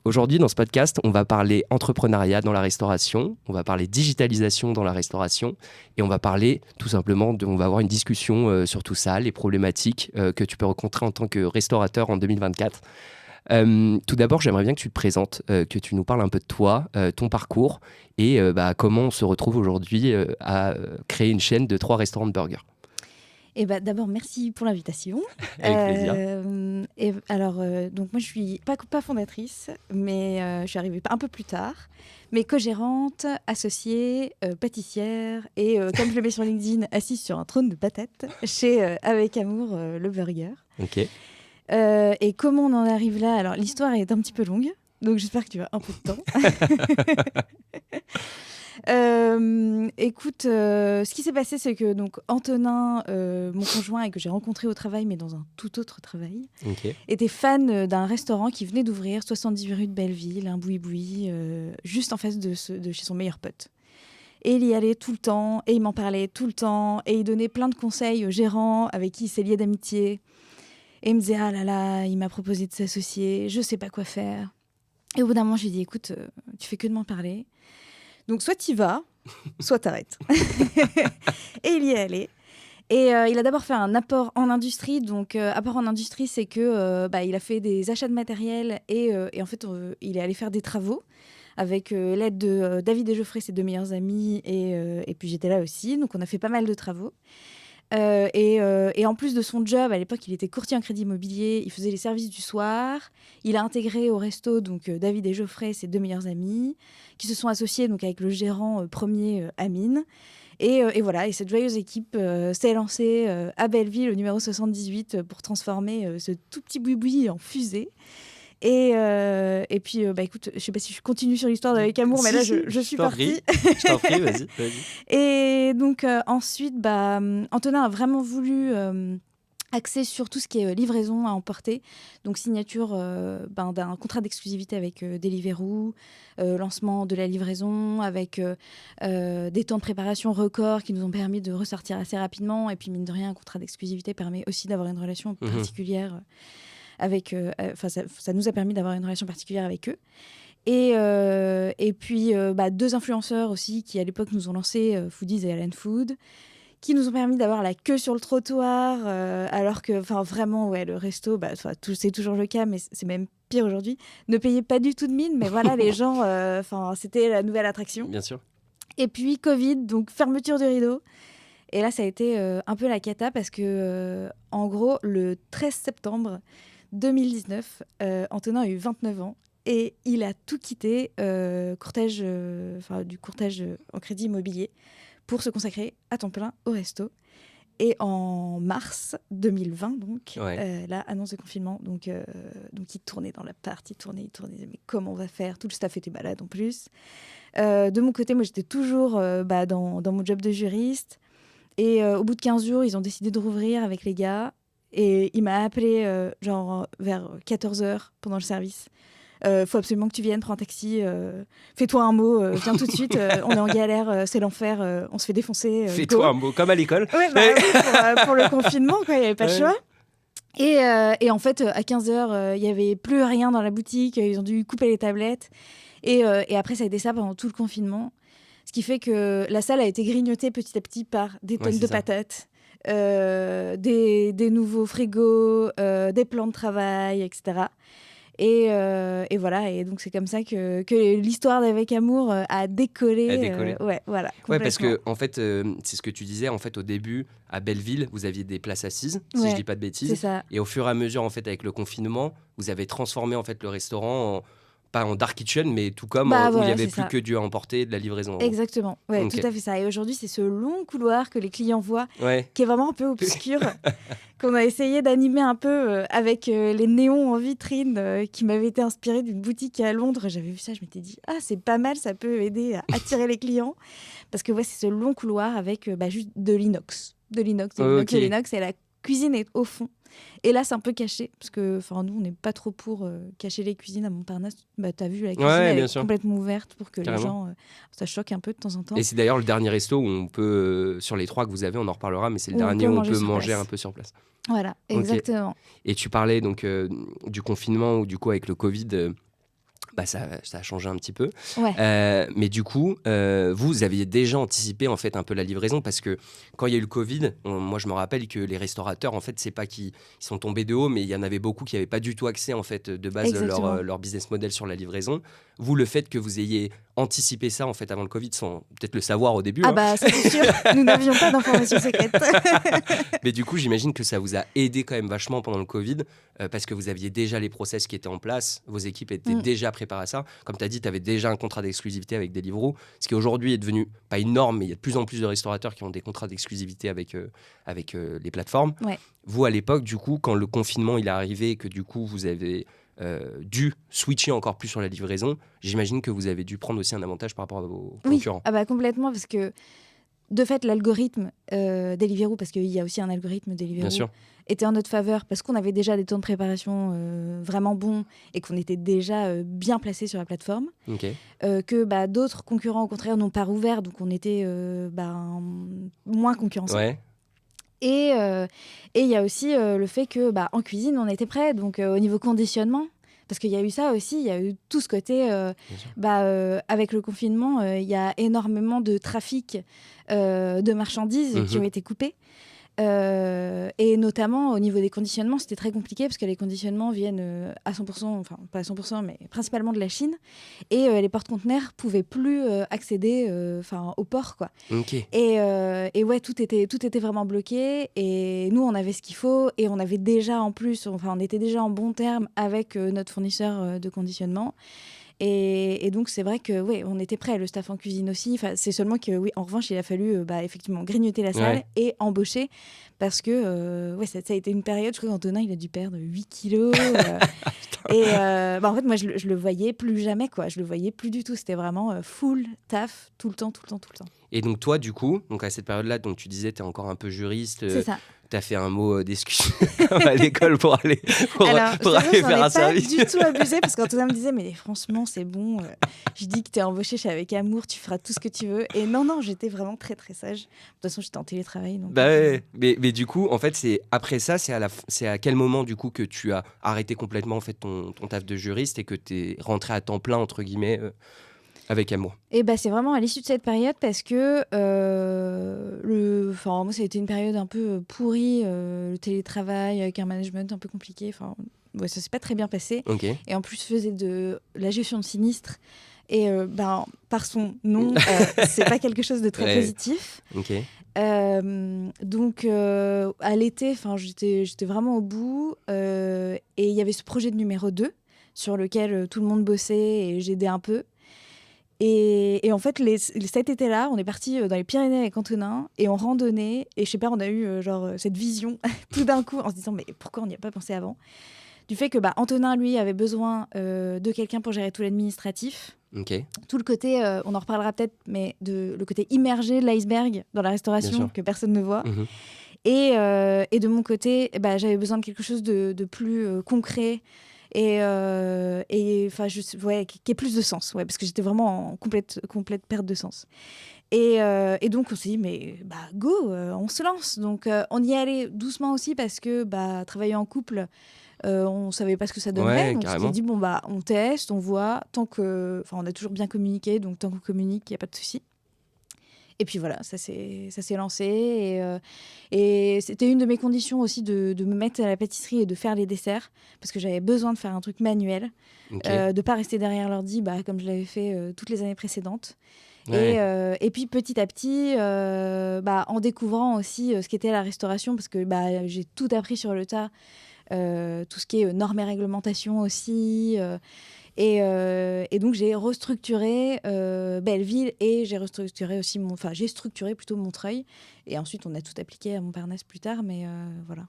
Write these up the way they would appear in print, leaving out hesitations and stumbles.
Aujourd'hui, dans ce podcast, on va parler entrepreneuriat dans la restauration, on va parler digitalisation dans la restauration et on va parler tout simplement, on va avoir une discussion sur tout ça, les problématiques que tu peux rencontrer en tant que restaurateur en 2024. Tout d'abord, j'aimerais bien que tu te présentes, que tu nous parles un peu de toi, ton parcours et comment on se retrouve aujourd'hui à créer une chaîne de 3 restaurants de burgers. D'abord, merci pour l'invitation. Avec plaisir. Donc moi, je suis pas fondatrice, mais je suis arrivée un peu plus tard. Mais co-gérante, associée, pâtissière et, comme je le mets sur LinkedIn, assise sur un trône de patates chez Avec Amour, le burger. Ok. Et comment on en arrive là? Alors, l'histoire est un petit peu longue, donc j'espère que tu as un peu de temps. Écoute, ce qui s'est passé, c'est que donc Antonin, mon conjoint et que j'ai rencontré au travail, mais dans un tout autre travail, était fan d'un restaurant qui venait d'ouvrir 78 rue de Belleville, un boui-boui, juste en face de chez son meilleur pote. Et il y allait tout le temps, et il m'en parlait tout le temps, et il donnait plein de conseils au gérant avec qui il s'est lié d'amitié. Et il me disait, ah là là, il m'a proposé de s'associer, je sais pas quoi faire. Et au bout d'un moment, je lui ai dit, écoute, tu fais que de m'en parler. Donc, soit tu y vas, soit t'arrêtes. Et il y est allé. Et il a d'abord fait un apport en industrie. Donc, apport en industrie, c'est que il a fait des achats de matériel et en fait, il est allé faire des travaux avec l'aide de David et Geoffrey, ses 2 meilleurs amis. Et puis, j'étais là aussi. Donc, on a fait pas mal de travaux. Et en plus de son job, à l'époque, il était courtier en crédit immobilier, il faisait les services du soir. Il a intégré au resto donc David et Geoffrey, ses 2 meilleurs amis, qui se sont associés donc avec le gérant premier Amine. Et voilà, et cette joyeuse équipe s'est lancée à Belleville, au numéro 78, pour transformer ce tout petit boui-boui en fusée. Et puis, écoute, je sais pas si je continue sur l'histoire d'Avec Amour, mais là, je suis partie. Je t'en prie, vas-y. Et donc, ensuite, Antonin a vraiment voulu axer sur tout ce qui est livraison à emporter. Donc, signature d'un contrat d'exclusivité avec Deliveroo, lancement de la livraison, avec des temps de préparation records qui nous ont permis de ressortir assez rapidement. Et puis, mine de rien, un contrat d'exclusivité permet aussi d'avoir une relation particulière avec... ça nous a permis d'avoir une relation particulière avec eux. Et puis, 2 influenceurs aussi qui, à l'époque, nous ont lancé Foodies et Allen Food, qui nous ont permis d'avoir la queue sur le trottoir, alors que, vraiment, ouais, le resto, c'est toujours le cas, mais c'est même pire aujourd'hui, ne payait pas du tout de mine, mais voilà, les gens, c'était la nouvelle attraction. Bien sûr. Et puis, Covid, donc fermeture du rideau. Et là, ça a été un peu la cata parce que, en gros, le 13 septembre 2019, Antonin a eu 29 ans. Et il a tout quitté, du courtage en crédit immobilier, pour se consacrer à temps plein au resto. Et en mars 2020, là, annonce de confinement, donc il tournait dans l'appart, il tournait, mais comment on va faire? Tout le staff était malade en plus. De mon côté, moi, j'étais toujours dans mon job de juriste. Et au bout de 15 jours, ils ont décidé de rouvrir avec les gars. Et il m'a appelé vers 14h pendant le service. Faut absolument que tu viennes, prends un taxi, fais-toi un mot, viens tout de suite, on est en galère, c'est l'enfer, on se fait défoncer. Fais-toi un mot, comme à l'école. Ouais, oui, pour le confinement, quoi, il n'y avait pas de choix. Et en fait, à 15h, il n'y avait plus rien dans la boutique, ils ont dû couper les tablettes. Et après, ça a été ça pendant tout le confinement. Ce qui fait que la salle a été grignotée petit à petit par des tonnes de patates, des nouveaux frigos, des plans de travail, etc. Et voilà, et donc c'est comme ça que l'histoire d'Avec Amour a décollé. Voilà. Ouais, parce que en fait, c'est ce que tu disais. En fait, au début, à Belleville, vous aviez des places assises, si je dis pas de bêtises. C'est ça. Et au fur et à mesure, en fait, avec le confinement, vous avez transformé en fait le restaurant pas en dark kitchen, mais tout comme où il n'y avait plus que du à emporter, de la livraison. Exactement, ouais, tout à fait ça. Et aujourd'hui, c'est ce long couloir que les clients voient, qui est vraiment un peu obscur, qu'on a essayé d'animer un peu avec les néons en vitrine qui m'avaient été inspirés d'une boutique à Londres. J'avais vu ça, je m'étais dit, c'est pas mal, ça peut aider à attirer les clients. Parce que c'est ce long couloir avec juste de l'inox. De l'inox et la cuisine est au fond. Et là, c'est un peu caché, parce que nous, on n'est pas trop pour cacher les cuisines à Montparnasse. T'as vu, la cuisine est complètement ouverte pour que les gens, ça choque un peu de temps en temps. Et c'est d'ailleurs le dernier resto où on peut, sur les 3 que vous avez, on en reparlera, mais c'est le dernier où on peut manger un peu sur place. Voilà, exactement. Et tu parlais donc du confinement, ou du coup avec le Covid, ça a changé un petit peu. Ouais. Mais du coup, vous aviez déjà anticipé en fait un peu la livraison parce que quand il y a eu le Covid, moi je me rappelle que les restaurateurs, en fait, c'est pas qu'ils sont tombés de haut, mais il y en avait beaucoup qui n'avaient pas du tout accès en fait de base leur business model sur la livraison. Vous, le fait que vous ayez anticipé ça en fait avant le Covid, sans peut-être le savoir au début. Ça c'est sûr. Nous n'avions pas d'informations secrètes. Mais du coup, j'imagine que ça vous a aidé quand même vachement pendant le Covid parce que vous aviez déjà les process qui étaient en place, vos équipes étaient déjà préparées à ça. Comme tu as dit, tu avais déjà un contrat d'exclusivité avec Deliveroo, ce qui aujourd'hui est devenu pas une norme, mais il y a de plus en plus de restaurateurs qui ont des contrats d'exclusivité avec les plateformes. Ouais. Vous, à l'époque, du coup, quand le confinement il est arrivé et que du coup vous avez dû switcher encore plus sur la livraison, j'imagine que vous avez dû prendre aussi un avantage par rapport à vos concurrents. Complètement, parce que de fait, l'algorithme Deliveroo, parce qu'il y a aussi un algorithme Deliveroo, était en notre faveur parce qu'on avait déjà des temps de préparation vraiment bons et qu'on était déjà bien placés sur la plateforme. Que d'autres concurrents, au contraire, n'ont pas rouvert, donc on était moins concurrentiels. Ouais. Et il y a aussi le fait que en cuisine, on était prêts, donc au niveau conditionnement. Parce qu'il y a eu ça aussi, il y a eu tout ce côté, avec le confinement, il y a énormément de trafic de marchandises qui ont été coupés. Et notamment au niveau des conditionnements, c'était très compliqué parce que les conditionnements viennent à 100%, enfin pas à 100%, mais principalement de la Chine. Et les porte-conteneurs pouvaient plus accéder au port, quoi. Et ouais, tout était vraiment bloqué. Et nous, on avait ce qu'il faut et on avait déjà en plus, on était déjà en bon terme avec notre fournisseur de conditionnement. Et donc, c'est vrai que on était prêts, le staff en cuisine aussi. C'est seulement que, en revanche, il a fallu effectivement grignoter la salle et embaucher parce que ça a été une période, je crois qu'Antonin, il a dû perdre 8 kilos. En fait, moi, je le voyais plus jamais, quoi. Je le voyais plus du tout. C'était vraiment full taf, tout le temps. Et donc, toi, du coup, à cette période-là, donc, tu disais, tu es encore un peu juriste. C'est ça. Tu as fait un mot d'excuse à l'école pour aller faire un service. Je n'ai pas du tout abusé parce qu'Antonin me disait mais franchement c'est bon, je dis que tu es embauché chez Avec Amour, tu feras tout ce que tu veux. Et non, j'étais vraiment très très sage. De toute façon j'étais en télétravail. Donc, mais du coup en fait c'est après ça, c'est à quel moment du coup que tu as arrêté complètement en fait ton taf de juriste et que tu es rentré à temps plein entre guillemets Avec Amour? Et c'est vraiment à l'issue de cette période parce que moi ça a été une période un peu pourrie, le télétravail avec un management un peu compliqué. Ça s'est pas très bien passé. Et en plus je faisais de la gestion de sinistres. Et par son nom, c'est pas quelque chose de très positif. Donc à l'été, j'étais vraiment au bout. Et il y avait ce projet de numéro 2 sur lequel tout le monde bossait et j'aidais un peu. Et en fait, cet été-là, on est parti dans les Pyrénées avec Antonin et on randonnait. Et je sais pas, on a eu cette vision tout d'un coup en se disant mais pourquoi on n'y a pas pensé avant ? Du fait que Antonin, lui, avait besoin de quelqu'un pour gérer tout l'administratif. Tout le côté, on en reparlera peut-être, mais le côté immergé de l'iceberg dans la restauration que personne ne voit. Et de mon côté, j'avais besoin de quelque chose de plus concret. Qui ait plus de sens, parce que j'étais vraiment en complète perte de sens. Et donc on s'est dit mais go, on se lance. Donc on y allait doucement aussi parce que travailler en couple, on savait pas ce que ça donnerait. Donc on s'est dit on teste, on voit, on a toujours bien communiqué, donc tant qu'on communique, il y a pas de souci. Et puis voilà, ça s'est lancé. Et c'était une de mes conditions aussi de me mettre à la pâtisserie et de faire les desserts. Parce que j'avais besoin de faire un truc manuel. De ne pas rester derrière l'ordi comme je l'avais fait toutes les années précédentes. Et puis petit à petit, en découvrant aussi ce qu'était la restauration, parce que j'ai tout appris sur le tas. Tout ce qui est normes et réglementations aussi. Et donc j'ai restructuré Belleville et j'ai restructuré aussi j'ai structuré plutôt Montreuil. Et ensuite on a tout appliqué à Montparnasse plus tard, mais voilà.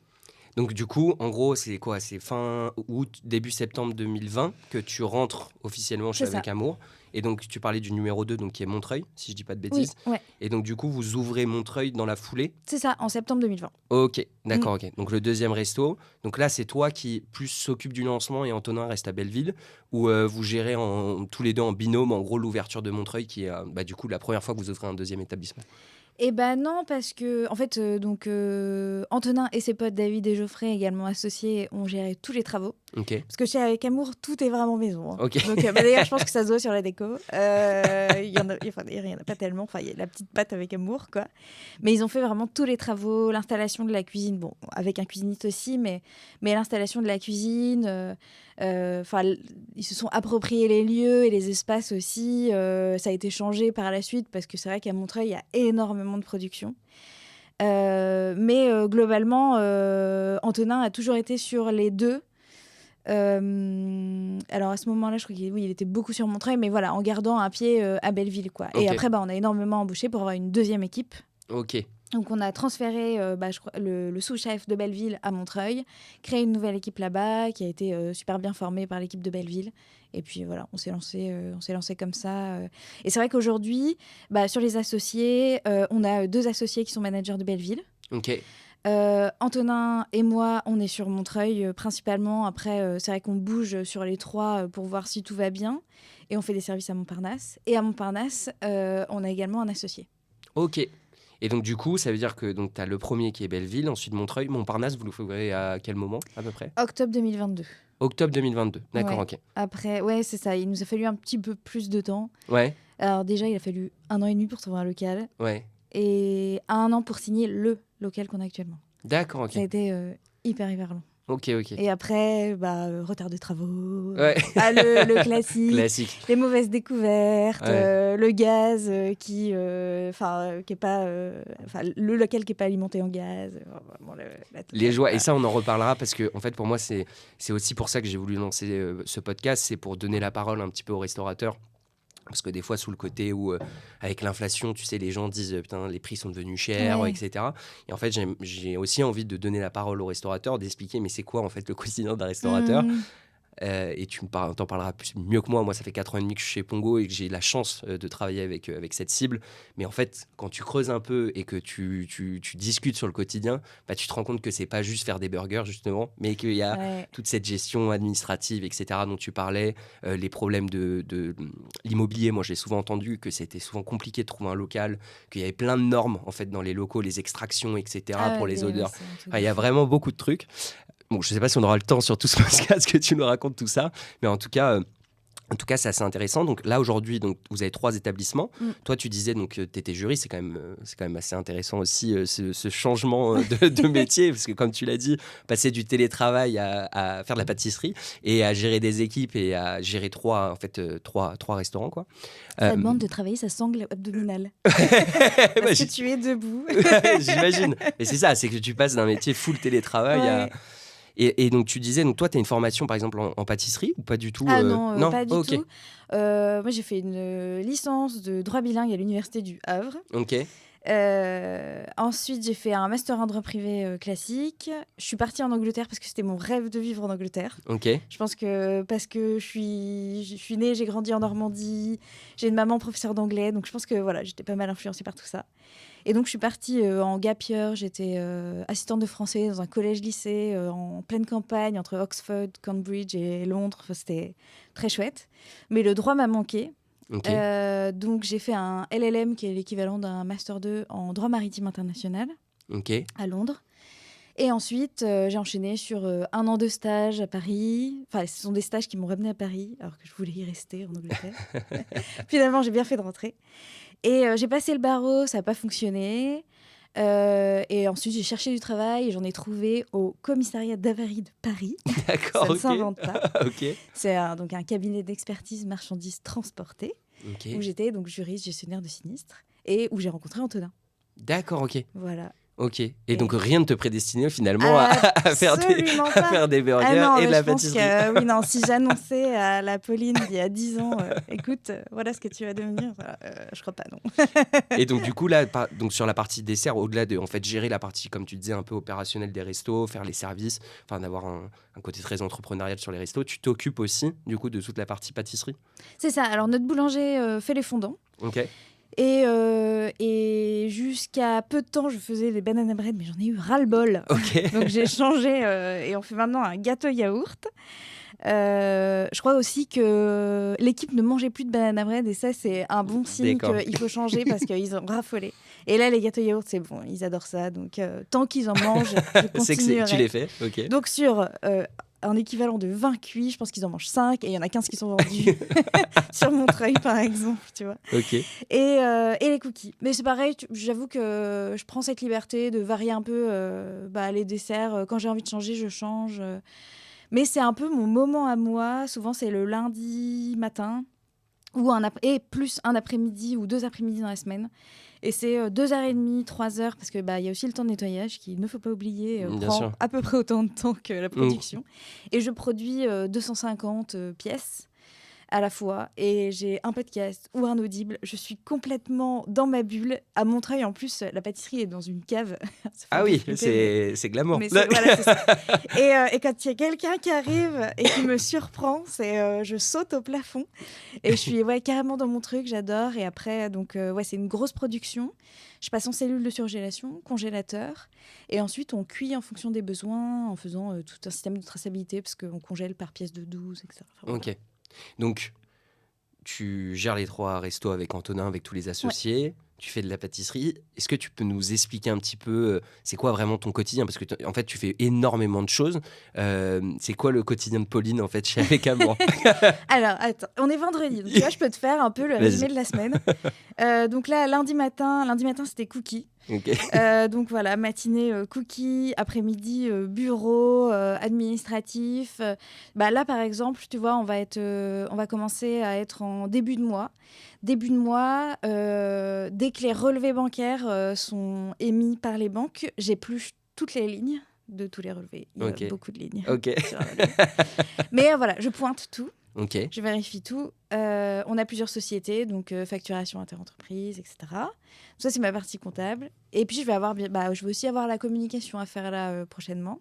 Donc du coup, en gros, c'est quoi ? C'est fin août, début septembre 2020 que tu rentres officiellement chez Avec Amour. Et donc tu parlais du numéro 2, donc qui est Montreuil, si je dis pas de bêtises. Oui, ouais. Et donc du coup, vous ouvrez Montreuil dans la foulée ? C'est ça, en septembre 2020. Ok, d'accord, ok. Donc le deuxième resto. Donc là, c'est toi qui plus s'occupe du lancement et Antonin reste à Belleville, où vous gérez tous les deux en binôme, en gros, l'ouverture de Montreuil, qui est du coup la première fois que vous ouvrez un deuxième établissement. Eh non, parce que en fait, Antonin et ses potes David et Geoffrey, également associés, ont géré tous les travaux. Okay. Parce que chez Avec Amour, tout est vraiment maison. Hein. Okay. Donc, d'ailleurs, je pense que ça se voit sur la déco. Il y en a pas tellement. Enfin, il y a la petite pâte Avec Amour, quoi. Mais ils ont fait vraiment tous les travaux, l'installation de la cuisine. Bon, avec un cuisiniste aussi, mais l'installation de la cuisine. Ils se sont appropriés les lieux et les espaces aussi. Ça a été changé par la suite parce que c'est vrai qu'à Montreuil, il y a énormément de production. Mais globalement, Antonin a toujours été sur les deux. Alors à ce moment-là, je crois qu'il était beaucoup sur Montreuil, mais voilà, en gardant un pied à Belleville, quoi. Okay. Et après, on a énormément embauché pour avoir une deuxième équipe. Ok. Donc on a transféré je crois, le sous-chef de Belleville à Montreuil, créé une nouvelle équipe là-bas qui a été super bien formée par l'équipe de Belleville. Et puis voilà, on s'est lancé comme ça. Et c'est vrai qu'aujourd'hui, sur les associés, on a 2 associés qui sont managers de Belleville. Ok. Antonin et moi, on est sur Montreuil principalement. Après, c'est vrai qu'on bouge sur les 3 pour voir si tout va bien. Et on fait des services à Montparnasse. Et à Montparnasse, on a également un associé. Ok. Et donc, du coup, ça veut dire que tu as le premier qui est Belleville, ensuite Montreuil. Montparnasse, vous le ferez à quel moment, à peu près ? Octobre 2022. Octobre 2022, d'accord, ouais. Ok. Après, ouais, c'est ça. Il nous a fallu un petit peu plus de temps. Ouais. Alors déjà, il a fallu 1 an et demi pour trouver un local. Ouais. Et 1 an pour signer le local qu'on a actuellement. D'accord, ok. Ça a été hyper long. Ok. Et après, retard de travaux, ouais. Le classique, les mauvaises découvertes, le gaz qui est pas, le local qui est pas alimenté en gaz. Les joies, et ça on en reparlera parce que en fait pour moi c'est aussi pour ça que j'ai voulu lancer ce podcast, c'est pour donner la parole un petit peu aux restaurateurs. Parce que des fois, sous le côté où, avec l'inflation, tu sais, les gens disent putain, les prix sont devenus chers, etc. Et en fait, j'ai aussi envie de donner la parole aux restaurateurs, d'expliquer mais c'est quoi en fait le quotidien d'un restaurateur. Et tu t'en parleras mieux que moi. Moi, ça fait 4 ans et demi que je suis chez Pongo et que j'ai la chance de travailler avec cette cible. Mais en fait, quand tu creuses un peu et que tu discutes sur le quotidien, tu te rends compte que c'est pas juste faire des burgers, justement, mais qu'il y a toute cette gestion administrative, etc., dont tu parlais, les problèmes de l'immobilier. Moi, j'ai souvent entendu que c'était souvent compliqué de trouver un local, qu'il y avait plein de normes, en fait, dans les locaux, les extractions, etc., pour les odeurs. Il y a vraiment beaucoup de trucs. Bon, je ne sais pas si on aura le temps sur tout ce podcast que tu nous racontes tout ça, mais en tout cas, c'est assez intéressant. Donc là, aujourd'hui, vous avez 3 établissements. Toi, tu disais que tu étais juriste. C'est quand même assez intéressant aussi ce changement de métier, parce que comme tu l'as dit, passer du télétravail à faire de la pâtisserie et à gérer des équipes et à gérer 3 restaurants, quoi. Ça demande de travailler sa sangle abdominale. Parce que tu es debout. J'imagine. Mais c'est ça, c'est que tu passes d'un métier full télétravail à... Et donc, tu disais, toi, tu as une formation, par exemple, en pâtisserie ou pas du tout Non, pas du tout. Moi, j'ai fait une licence de droit bilingue à l'Université du Havre. Ok. Ensuite, j'ai fait un master en droit privé classique. Je suis partie en Angleterre parce que c'était mon rêve de vivre en Angleterre. Ok. Je pense que parce que je suis née, j'ai grandi en Normandie, j'ai une maman professeure d'anglais, donc je pense que voilà, j'étais pas mal influencée par tout ça. Et donc, je suis partie en gap year. J'étais assistante de français dans un collège-lycée en pleine campagne entre Oxford, Cambridge et Londres. Enfin, c'était très chouette. Mais le droit m'a manqué. Okay. Donc, j'ai fait un LLM qui est l'équivalent d'un Master 2 en droit maritime international à Londres. Et ensuite, j'ai enchaîné sur 1 an de stage à Paris. Enfin, ce sont des stages qui m'ont ramenée à Paris, alors que je voulais y rester en Angleterre. Finalement, j'ai bien fait de rentrer. Et j'ai passé le barreau, ça n'a pas fonctionné. Et ensuite, j'ai cherché du travail et j'en ai trouvé au commissariat d'avarie de Paris. D'accord, ça ne s'invente pas. Okay. C'est donc un cabinet d'expertise marchandises transportées où j'étais donc juriste, gestionnaire de sinistres et où j'ai rencontré Antonin. D'accord, ok. Voilà. Ok. Et donc rien ne te prédestinait finalement à faire des burgers et de la pâtisserie. Oui, non, si j'annonçais à la Pauline il y a 10 ans, écoute, voilà ce que tu vas devenir, je crois pas, non. Et donc du coup là, donc sur la partie dessert, au-delà de en fait gérer la partie comme tu disais un peu opérationnelle des restos, faire les services, enfin d'avoir un côté très entrepreneurial sur les restos, tu t'occupes aussi du coup de toute la partie pâtisserie. C'est ça. Alors notre boulanger fait les fondants. Ok. Et jusqu'à peu de temps, je faisais des banana bread, mais j'en ai eu ras-le-bol. Okay. Donc j'ai changé et on fait maintenant un gâteau yaourt. Je crois aussi que l'équipe ne mangeait plus de banana bread et ça, c'est un bon signe qu'il faut changer parce qu'ils ont raffolé. Et là, les gâteaux yaourt, c'est bon, ils adorent ça. Donc tant qu'ils en mangent, je continuerai. C'est que tu les fais. Okay. Donc sur un équivalent de 20 cuits. Je pense qu'ils en mangent 5 et il y en a 15 qui sont vendus sur Montreuil, par exemple, tu vois. Ok. Et les cookies. Mais c'est pareil, j'avoue que je prends cette liberté de varier un peu les desserts. Quand j'ai envie de changer, je change. Mais c'est un peu mon moment à moi. Souvent, c'est le lundi matin et plus un après-midi ou 2 après-midi dans la semaine. Et c'est 2h30, 3h, parce qu'il y a aussi le temps de nettoyage qui, ne faut pas oublier, prend à peu près autant de temps que la production. Et je produis 250 pièces à la fois, et j'ai un podcast ou un audible. Je suis complètement dans ma bulle. À Montreuil, en plus, la pâtisserie est dans une cave. Ah oui, c'est glamour. Mais voilà, c'est ça. Et quand il y a quelqu'un qui arrive et qui me surprend, je saute au plafond. Et je suis carrément dans mon truc, j'adore. Et après, donc, c'est une grosse production. Je passe en cellule de surgélation, congélateur. Et ensuite, on cuit en fonction des besoins, en faisant tout un système de traçabilité, parce qu'on congèle par pièce de 12, etc. Enfin, ok. Voilà. Donc, tu gères les 3 restos avec Antonin, avec tous les associés. Tu fais de la pâtisserie. Est-ce que tu peux nous expliquer un petit peu, c'est quoi vraiment ton quotidien? Parce que en fait, tu fais énormément de choses. C'est quoi le quotidien de Pauline en fait chez Avec Amour? Alors, attends, on est vendredi. Donc, tu vois, je peux te faire un peu le résumé de la semaine. Donc là, lundi matin, c'était cookies. Okay. Donc voilà, matinée cookies, après-midi bureau, administratif. Là, par exemple, tu vois, on va commencer à être en début de mois. Début de mois, dès que les relevés bancaires sont émis par les banques, j'épluche toutes les lignes de tous les relevés. Il y a beaucoup de lignes. Mais voilà, je pointe tout. Je vérifie tout. On a plusieurs sociétés, donc facturation interentreprise, etc. Ça, c'est ma partie comptable. Et puis, je vais aussi avoir la communication à faire là prochainement.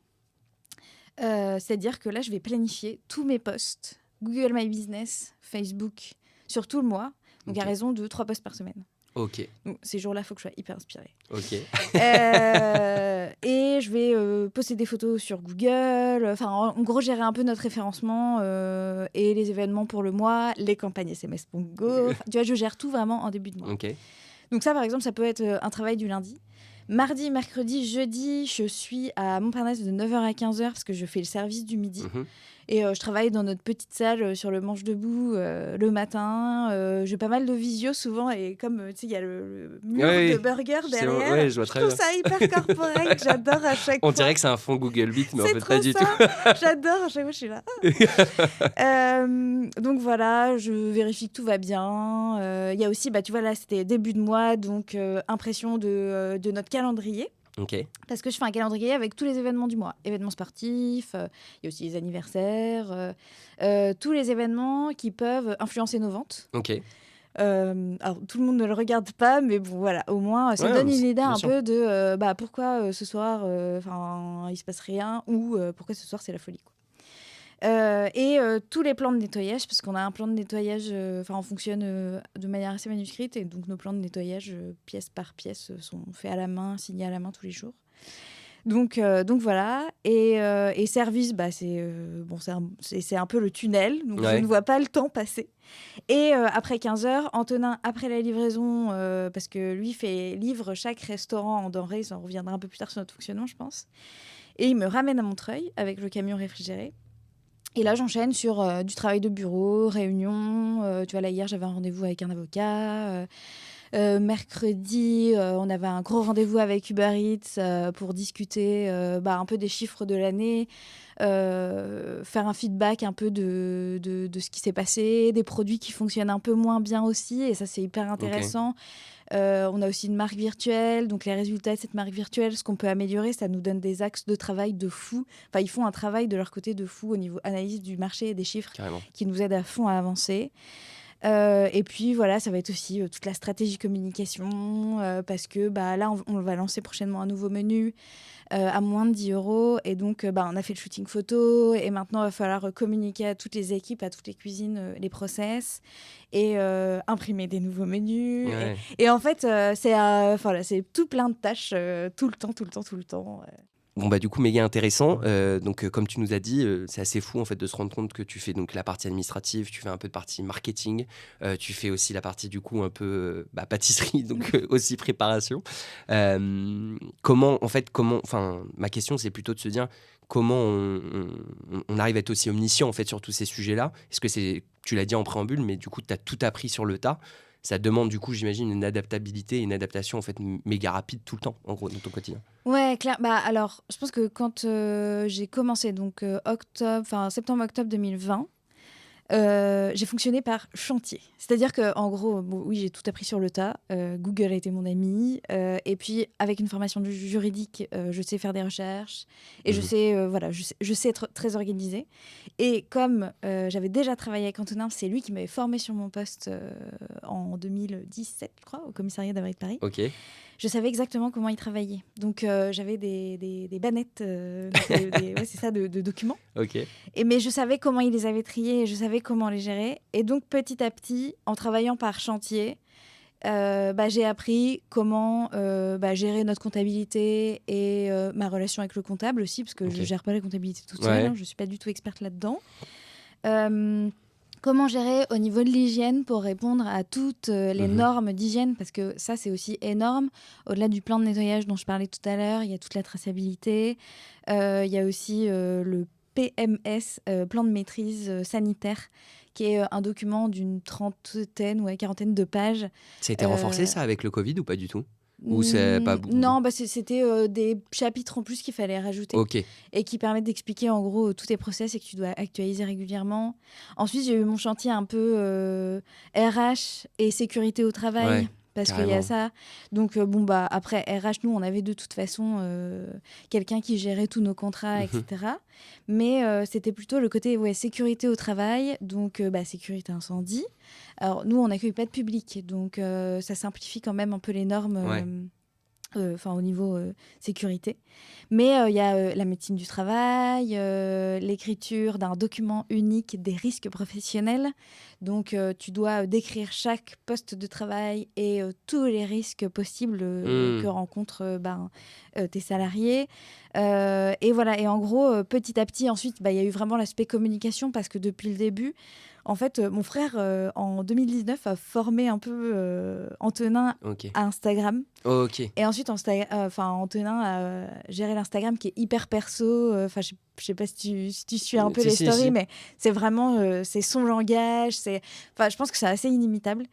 C'est-à-dire que là, je vais planifier tous mes posts, Google My Business, Facebook, sur tout le mois. Donc, à raison de 3 posts par semaine. Ok. Donc, ces jours-là, il faut que je sois hyper inspirée. Ok. Et je vais poster des photos sur Google. Enfin, en gros, gérer un peu notre référencement et les événements pour le mois, les campagnes SMS Pongo. Tu vois, je gère tout vraiment en début de mois. Ok. Donc ça, par exemple, ça peut être un travail du lundi. Mardi, mercredi, jeudi, je suis à Montparnasse de 9h à 15h parce que je fais le service du midi. Et je travaille dans notre petite salle sur le Manche Debout le matin. J'ai pas mal de visio souvent. Et comme tu sais, il y a le mur de burger derrière. Je trouve ça hyper corporate. J'adore à chaque fois. On dirait que c'est un fond Google Meet, mais en fait pas du tout. J'adore, à chaque fois je suis là. Donc voilà, je vérifie que tout va bien. Il y a aussi, tu vois, là c'était début de mois, donc impression de notre calendrier. Parce que je fais un calendrier avec tous les événements du mois. Événements sportifs, il y a aussi les anniversaires, tous les événements qui peuvent influencer nos ventes. Alors, tout le monde ne le regarde pas, mais bon, voilà, au moins, ça donne une idée un peu de pourquoi ce soir, il se passe rien, ou pourquoi ce soir, c'est la folie, quoi. Et tous les plans de nettoyage, parce qu'on a un plan de nettoyage, on fonctionne de manière assez manuscrite, et donc nos plans de nettoyage, pièce par pièce, sont faits à la main, signés à la main tous les jours. Donc voilà. Et service, c'est un peu le tunnel, donc je ne vois pas le temps passer. Et après 15h, Antonin, après la livraison, parce que lui livre chaque restaurant en denrées, ça en reviendra un peu plus tard sur notre fonctionnement, je pense. Et il me ramène à Montreuil avec le camion réfrigéré. Et là, j'enchaîne sur du travail de bureau, réunion. Tu vois, là, hier, j'avais un rendez-vous avec un avocat. Mercredi, on avait un gros rendez-vous avec Uber Eats pour discuter un peu des chiffres de l'année, faire un feedback un peu de ce qui s'est passé, des produits qui fonctionnent un peu moins bien aussi. Et ça, c'est hyper intéressant. On a aussi une marque virtuelle, donc les résultats de cette marque virtuelle, ce qu'on peut améliorer, ça nous donne des axes de travail de fou. Enfin, ils font un travail de leur côté de fou au niveau analyse du marché et des chiffres. Carrément. Qui nous aident à fond à avancer. Et puis voilà, ça va être aussi toute la stratégie communication parce que là, on va lancer prochainement un nouveau menu à moins de 10 €. Et donc, on a fait le shooting photo et maintenant, il va falloir communiquer à toutes les équipes, à toutes les cuisines, les process et imprimer des nouveaux menus. Et en fait, c'est tout plein de tâches tout le temps. Bon, du coup, méga intéressant. Donc, comme tu nous as dit, c'est assez fou en fait de se rendre compte que tu fais donc la partie administrative, tu fais un peu de partie marketing, tu fais aussi la partie du coup un peu pâtisserie, donc aussi préparation. Ma question c'est plutôt de se dire comment on arrive à être aussi omniscient en fait sur tous ces sujets-là. Est-ce que tu l'as dit en préambule, mais du coup, tu as tout appris sur le tas. Ça demande du coup, j'imagine, une adaptabilité, une adaptation en fait méga rapide tout le temps, en gros, dans ton quotidien. Ouais, clair. Alors, je pense que quand j'ai commencé, donc septembre-octobre 2020, j'ai fonctionné par chantier. C'est-à-dire qu'en gros, oui, j'ai tout appris sur le tas. Google a été mon ami. Et puis, avec une formation juridique, je sais faire des recherches. Et je sais être très organisée. Et comme j'avais déjà travaillé avec Antonin, c'est lui qui m'avait formé sur mon poste en 2017, je crois, au commissariat d'Avray de Paris. Ok. Je savais exactement comment il travaillait. Donc, j'avais des bannettes de documents. Ok. Mais je savais comment il les avait triés et je savais comment les gérer. Et donc, petit à petit, en travaillant par chantier, j'ai appris comment gérer notre comptabilité et ma relation avec le comptable aussi, parce que je ne gère pas la comptabilité toute seule. Je ne suis pas du tout experte là-dedans. Comment gérer au niveau de l'hygiène pour répondre à toutes les normes d'hygiène, parce que ça, c'est aussi énorme. Au-delà du plan de nettoyage dont je parlais tout à l'heure, il y a toute la traçabilité. Il y a aussi le PMS, plan de maîtrise sanitaire, qui est un document d'une trentaine ou quarantaine de pages. Ça a été renforcé, ça, avec le Covid ou pas du tout? Ou c'est pas... Non, c'était des chapitres en plus qu'il fallait rajouter et qui permettent d'expliquer en gros tous tes process et que tu dois actualiser régulièrement. Ensuite, j'ai eu mon chantier un peu RH et sécurité au travail. Parce qu'il y a ça. Donc, après, RH, nous, on avait de toute façon quelqu'un qui gérait tous nos contrats, etc. Mais c'était plutôt le côté sécurité au travail, donc sécurité incendie. Alors, nous, on n'accueille pas de public, donc ça simplifie quand même un peu les normes au niveau sécurité. Mais il y a la médecine du travail, l'écriture d'un document unique des risques professionnels. Donc, tu dois décrire chaque poste de travail et tous les risques possibles que rencontrent tes salariés. Et voilà. Et en gros, petit à petit, ensuite, il y a eu vraiment l'aspect communication parce que depuis le début, en fait, mon frère, en 2019, a formé un peu Antonin à Instagram. Et ensuite, Antonin a géré l'Instagram qui est hyper perso. Je sais pas si tu suis un peu les stories, mais c'est vraiment c'est son langage. Je pense que c'est assez inimitable.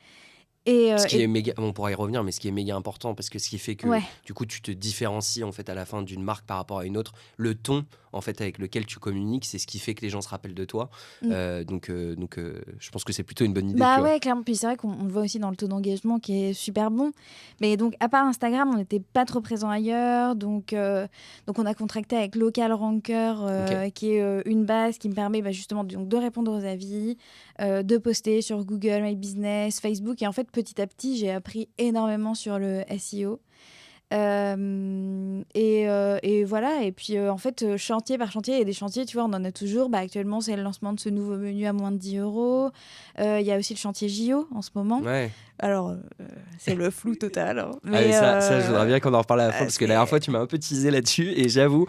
On pourra y revenir, mais ce qui est méga important, parce que ce qui fait que du coup tu te différencies en fait à la fin d'une marque par rapport à une autre, le ton en fait avec lequel tu communiques, c'est ce qui fait que les gens se rappellent de toi. Donc je pense que c'est plutôt une bonne idée. Clairement. Puis c'est vrai qu'on le voit aussi dans le taux d'engagement qui est super bon. Mais donc à part Instagram, on n'était pas trop présent ailleurs. Donc on a contracté avec Local Ranker, qui est une base qui me permet justement de répondre aux avis, de poster sur Google My Business, Facebook. Et en fait, petit à petit, j'ai appris énormément sur le SEO. Et voilà. Et puis, en fait, chantier par chantier, il y a des chantiers, tu vois, on en a toujours. Actuellement, c'est le lancement de ce nouveau menu à moins de 10 €. Il y a aussi le chantier JO en ce moment. Alors, c'est le flou total. Hein. Mais ça, je voudrais bien qu'on en reparle à la fin, parce que la dernière fois, tu m'as un peu teasé là-dessus. Et j'avoue,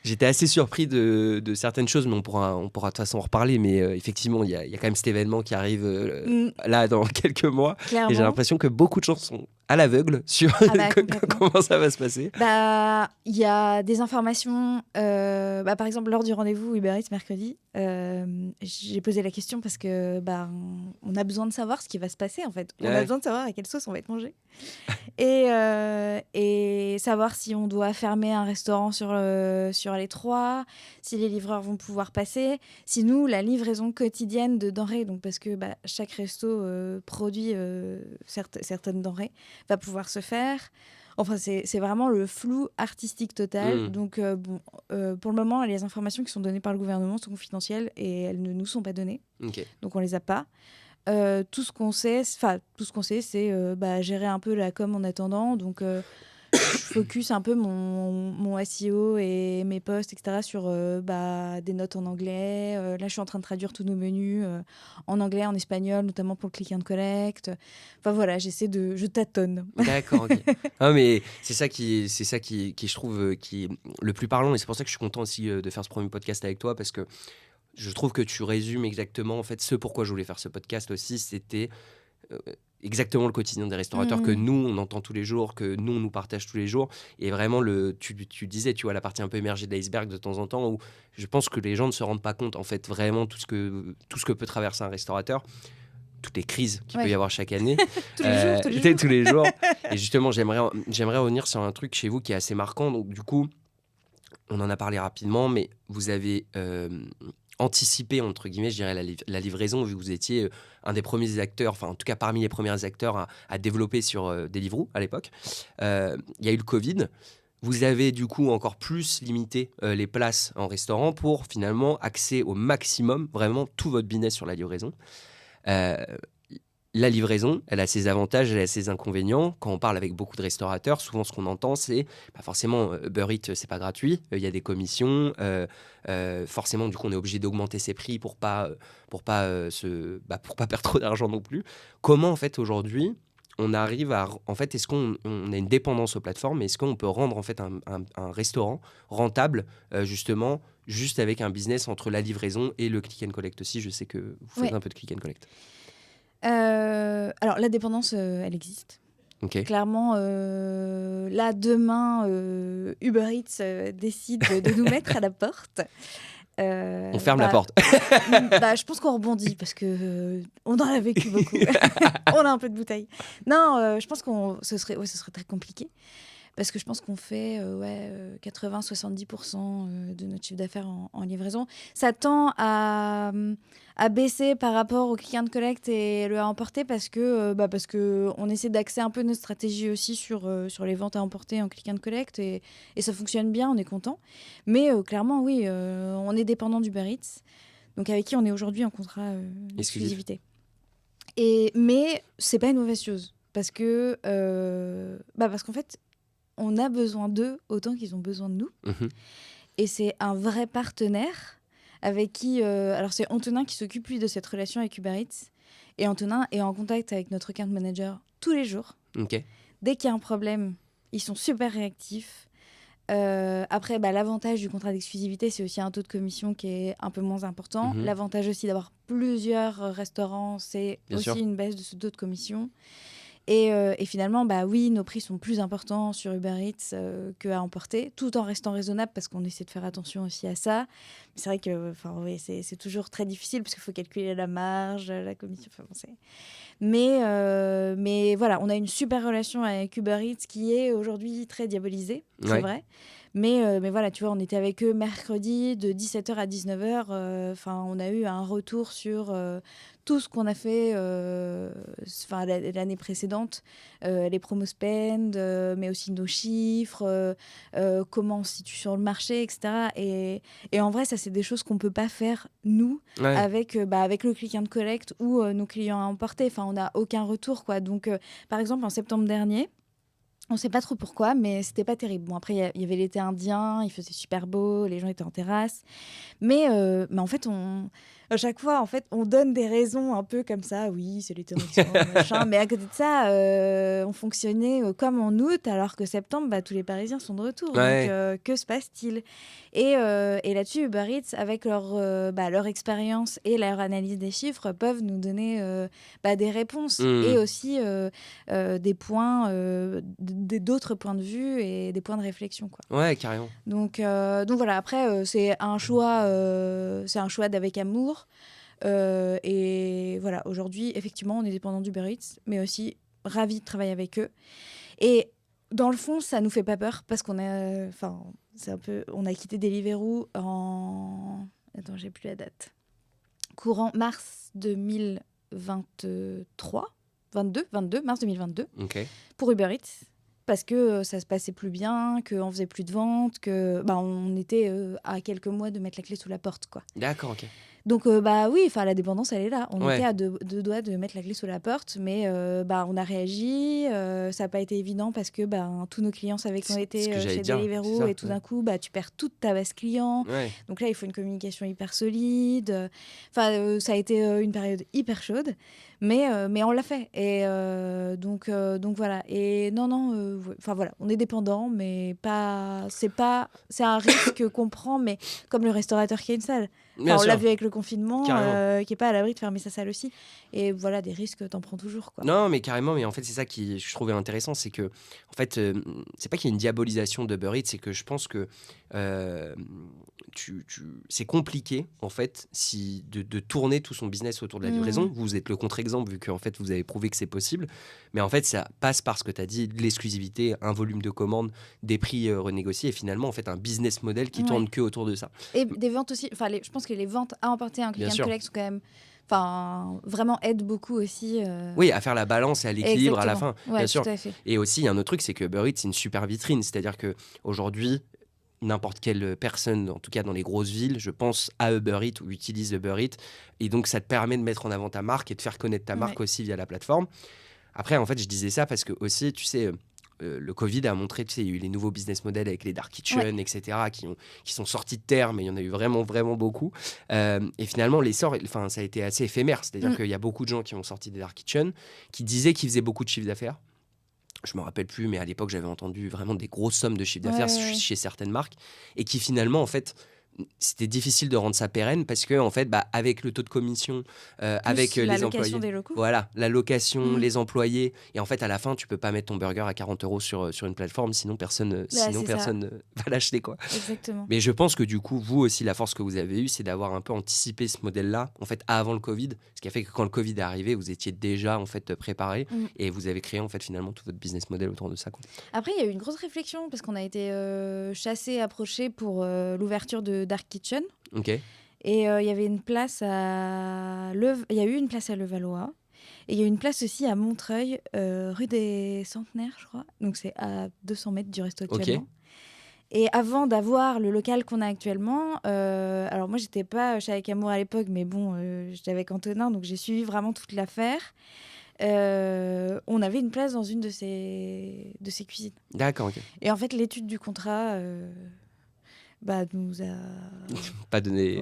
j'étais assez surpris de certaines choses, mais on pourra de toute façon en reparler. Mais effectivement, il y a quand même cet événement qui arrive là dans quelques mois. Clairement. Et j'ai l'impression que beaucoup de gens sont à l'aveugle sur comment ça va se passer. Il y a des informations. Par exemple, lors du rendez-vous Uber Eats mercredi, j'ai posé la question parce que on a besoin de savoir ce qui va se passer en fait. On a besoin de savoir à quelle sauce on va être mangé. Et savoir si on doit fermer un restaurant sur les 3, si les livreurs vont pouvoir passer, si nous, la livraison quotidienne de denrées, donc parce que chaque resto produit certaines denrées, va pouvoir se faire. Enfin, c'est vraiment le flou artistique total. Donc, pour le moment, les informations qui sont données par le gouvernement sont confidentielles et elles ne nous sont pas données. Donc, on les a pas. Tout ce qu'on sait, c'est gérer un peu la com en attendant. Donc, focus un peu mon SEO et mes posts, etc. sur des notes en anglais. Là, je suis en train de traduire tous nos menus en anglais, en espagnol, notamment pour le click and collect. Enfin voilà, je tâtonne. D'accord, ok. Ah, mais c'est ça qui je trouve qui est le plus parlant, et c'est pour ça que je suis content aussi de faire ce premier podcast avec toi, parce que je trouve que tu résumes exactement en fait ce pourquoi je voulais faire ce podcast aussi. C'était exactement le quotidien des restaurateurs que nous on entend tous les jours, que nous on nous partage tous les jours, et vraiment tu disais, tu vois, la partie un peu émergée de l'iceberg de temps en temps, où je pense que les gens ne se rendent pas compte en fait vraiment tout ce que peut traverser un restaurateur, toutes les crises qu'il peut y avoir chaque année. tous les jours. Et justement, j'aimerais revenir sur un truc chez vous qui est assez marquant. Donc du coup, on en a parlé rapidement, mais vous avez anticipé, entre guillemets, je dirais, la livraison, vu que vous étiez un des premiers acteurs, enfin en tout cas parmi les premiers acteurs à développer sur Deliveroo à l'époque. Il y a eu le Covid. Vous avez du coup encore plus limité les places en restaurant pour finalement axer au maximum vraiment tout votre business sur la livraison. La livraison, elle a ses avantages, elle a ses inconvénients. Quand on parle avec beaucoup de restaurateurs, souvent ce qu'on entend, c'est forcément Uber Eats, c'est pas gratuit, il y a des commissions, forcément du coup on est obligé d'augmenter ses prix pour pas perdre trop d'argent non plus. Comment en fait aujourd'hui on arrive à, en fait, est-ce qu'on a une dépendance aux plateformes, est-ce qu'on peut rendre en fait un restaurant rentable justement juste avec un business entre la livraison et le click and collect aussi? Je sais que vous faites un peu de click and collect. Alors la dépendance, elle existe. Okay. Clairement, là demain, Uber Eats décide de nous mettre à la porte. On ferme la porte. Je pense qu'on rebondit parce que on en a vécu beaucoup. On a un peu de bouteille. Non, je pense ce serait très compliqué. Parce que je pense qu'on fait 80-70% de notre chiffre d'affaires en livraison. Ça tend à baisser par rapport au click and collect et le à emporter parce que on essaie d'axer un peu notre stratégie aussi sur les ventes à emporter en click and collect et ça fonctionne bien, on est content. Mais clairement, oui, on est dépendant d'Uber Eats, donc avec qui on est aujourd'hui en contrat d'exclusivité. Mais c'est pas une mauvaise chose parce qu'en fait, on a besoin d'eux autant qu'ils ont besoin de nous. Mmh. Et c'est un vrai partenaire avec qui... alors, c'est Antonin qui s'occupe, lui, de cette relation avec Uber Eats. Et Antonin est en contact avec notre account manager tous les jours. Okay. Dès qu'il y a un problème, ils sont super réactifs. Après, l'avantage du contrat d'exclusivité, c'est aussi un taux de commission qui est un peu moins important. Mmh. L'avantage aussi d'avoir plusieurs restaurants, c'est Bien aussi sûr. Une baisse de ce taux de commission. Et finalement, oui, nos prix sont plus importants sur Uber Eats qu'à emporter, tout en restant raisonnable parce qu'on essaie de faire attention aussi à ça. Mais c'est vrai que c'est toujours très difficile parce qu'il faut calculer la marge, la commission. Mais voilà, on a une super relation avec Uber Eats qui est aujourd'hui très diabolisée, c'est vrai. Mais voilà, tu vois, on était avec eux mercredi de 17h à 19h. On a eu un retour sur tout ce qu'on a fait l'année précédente, les promos spend, mais aussi nos chiffres, comment on se situe sur le marché, etc. Et en vrai, ça, c'est des choses qu'on ne peut pas faire, nous, avec le click and collect ou nos clients à emporter. On n'a aucun retour, quoi. Donc, par exemple, en septembre dernier, on ne sait pas trop pourquoi, mais c'était pas terrible. Bon, après, il y avait l'été indien, il faisait super beau, les gens étaient en terrasse. Mais en fait, à chaque fois, en fait, on donne des raisons un peu comme ça. Oui, c'est l'été indien, machin. Mais à côté de ça, on fonctionnait comme en août, alors que septembre, tous les Parisiens sont de retour. Donc, que se passe-t-il ? Et là-dessus, Uber Eats, avec leur expérience et leur analyse des chiffres, peuvent nous donner des réponses et aussi des points... d'autres points de vue et des points de réflexion, quoi. Ouais, carrément. Donc voilà, après c'est un choix d'avec amour et voilà, aujourd'hui effectivement on est dépendant d'Uber Eats, mais aussi ravis de travailler avec eux. Et dans le fond, ça nous fait pas peur parce qu'on a on a quitté Deliveroo j'ai plus la date. Courant mars 2023. 22 mars 2022, pour Uber Eats, parce que ça se passait plus bien, qu'on faisait plus de ventes, que on était à quelques mois de mettre la clé sous la porte, quoi. D'accord, ok. Donc, oui, la dépendance, elle est là. On était à deux doigts de mettre la clé sous la porte, mais on a réagi. Ça n'a pas été évident parce que tous nos clients savaient qu'on était chez Deliveroo et tout d'un coup, tu perds toute ta base client. Ouais. Donc là, il faut une communication hyper solide. Ça a été une période hyper chaude, mais on l'a fait. Et donc voilà. Et voilà, on est dépendant, mais pas. C'est un risque qu'on prend, mais comme le restaurateur qui a une salle. On l'a vu avec le confinement, qui n'est pas à l'abri de fermer sa salle aussi. Et voilà, des risques, t'en prends toujours, quoi. Non, mais carrément. Mais en fait, c'est ça qui je trouvais intéressant, c'est que, en fait, c'est pas qu'il y a une diabolisation d'Uber Eats, c'est que je pense que c'est compliqué, en fait, de tourner tout son business autour de la livraison. Vous êtes le contre-exemple, vu qu'en fait, vous avez prouvé que c'est possible. Mais en fait, ça passe par ce que tu as dit, de l'exclusivité, un volume de commandes, des prix renégociés, et finalement, en fait, un business model qui tourne que autour de ça. Et des ventes aussi. Je pense que les ventes à emporter en click and collect sont quand même... vraiment aide beaucoup aussi. Oui, à faire la balance et à l'équilibre à la fin, bien sûr. Tout à fait. Et aussi, il y a un autre truc, c'est que Uber Eats, c'est une super vitrine. C'est-à-dire qu'aujourd'hui, n'importe quelle personne, en tout cas dans les grosses villes, je pense à Uber Eats ou utilise Uber Eats. Et donc, ça te permet de mettre en avant ta marque et de faire connaître ta marque aussi via la plateforme. Après, en fait, je disais ça parce que aussi, tu sais... le Covid a montré, tu sais, il y a eu les nouveaux business models avec les dark kitchen, etc., qui sont sortis de terre, mais il y en a eu vraiment, vraiment beaucoup. Et finalement, l'essor, ça a été assez éphémère. C'est-à-dire qu'il y a beaucoup de gens qui ont sorti des dark kitchen, qui disaient qu'ils faisaient beaucoup de chiffre d'affaires. Je me rappelle plus, mais à l'époque, j'avais entendu vraiment des grosses sommes de chiffre d'affaires chez certaines marques, et qui finalement, en fait... c'était difficile de rendre ça pérenne parce que en fait avec le taux de commission avec les employés, des locaux. Voilà, la location, les employés, et en fait à la fin tu peux pas mettre ton burger à 40 € sur une plateforme, sinon personne va l'acheter, quoi. Exactement. Mais je pense que du coup vous aussi, la force que vous avez eue, c'est d'avoir un peu anticipé ce modèle là en fait avant le Covid, ce qui a fait que quand le Covid est arrivé, vous étiez déjà en fait préparé et vous avez créé en fait finalement tout votre business model autour de ça, quoi. Après il y a eu une grosse réflexion parce qu'on a été chassé, approché pour l'ouverture de Dark Kitchen. Ok. Et il y avait une place il y a eu une place à Levallois. Et il y a une place aussi à Montreuil, rue des Centenaires, je crois. Donc c'est à 200 mètres du resto actuellement. Okay. Et avant d'avoir le local qu'on a actuellement, alors moi j'étais pas chez Avec Amour à l'époque, mais bon, j'étais avec Antonin, donc j'ai suivi vraiment toute l'affaire. On avait une place dans une de ces cuisines. D'accord, ok. Et en fait, l'étude du contrat... nous a pas donné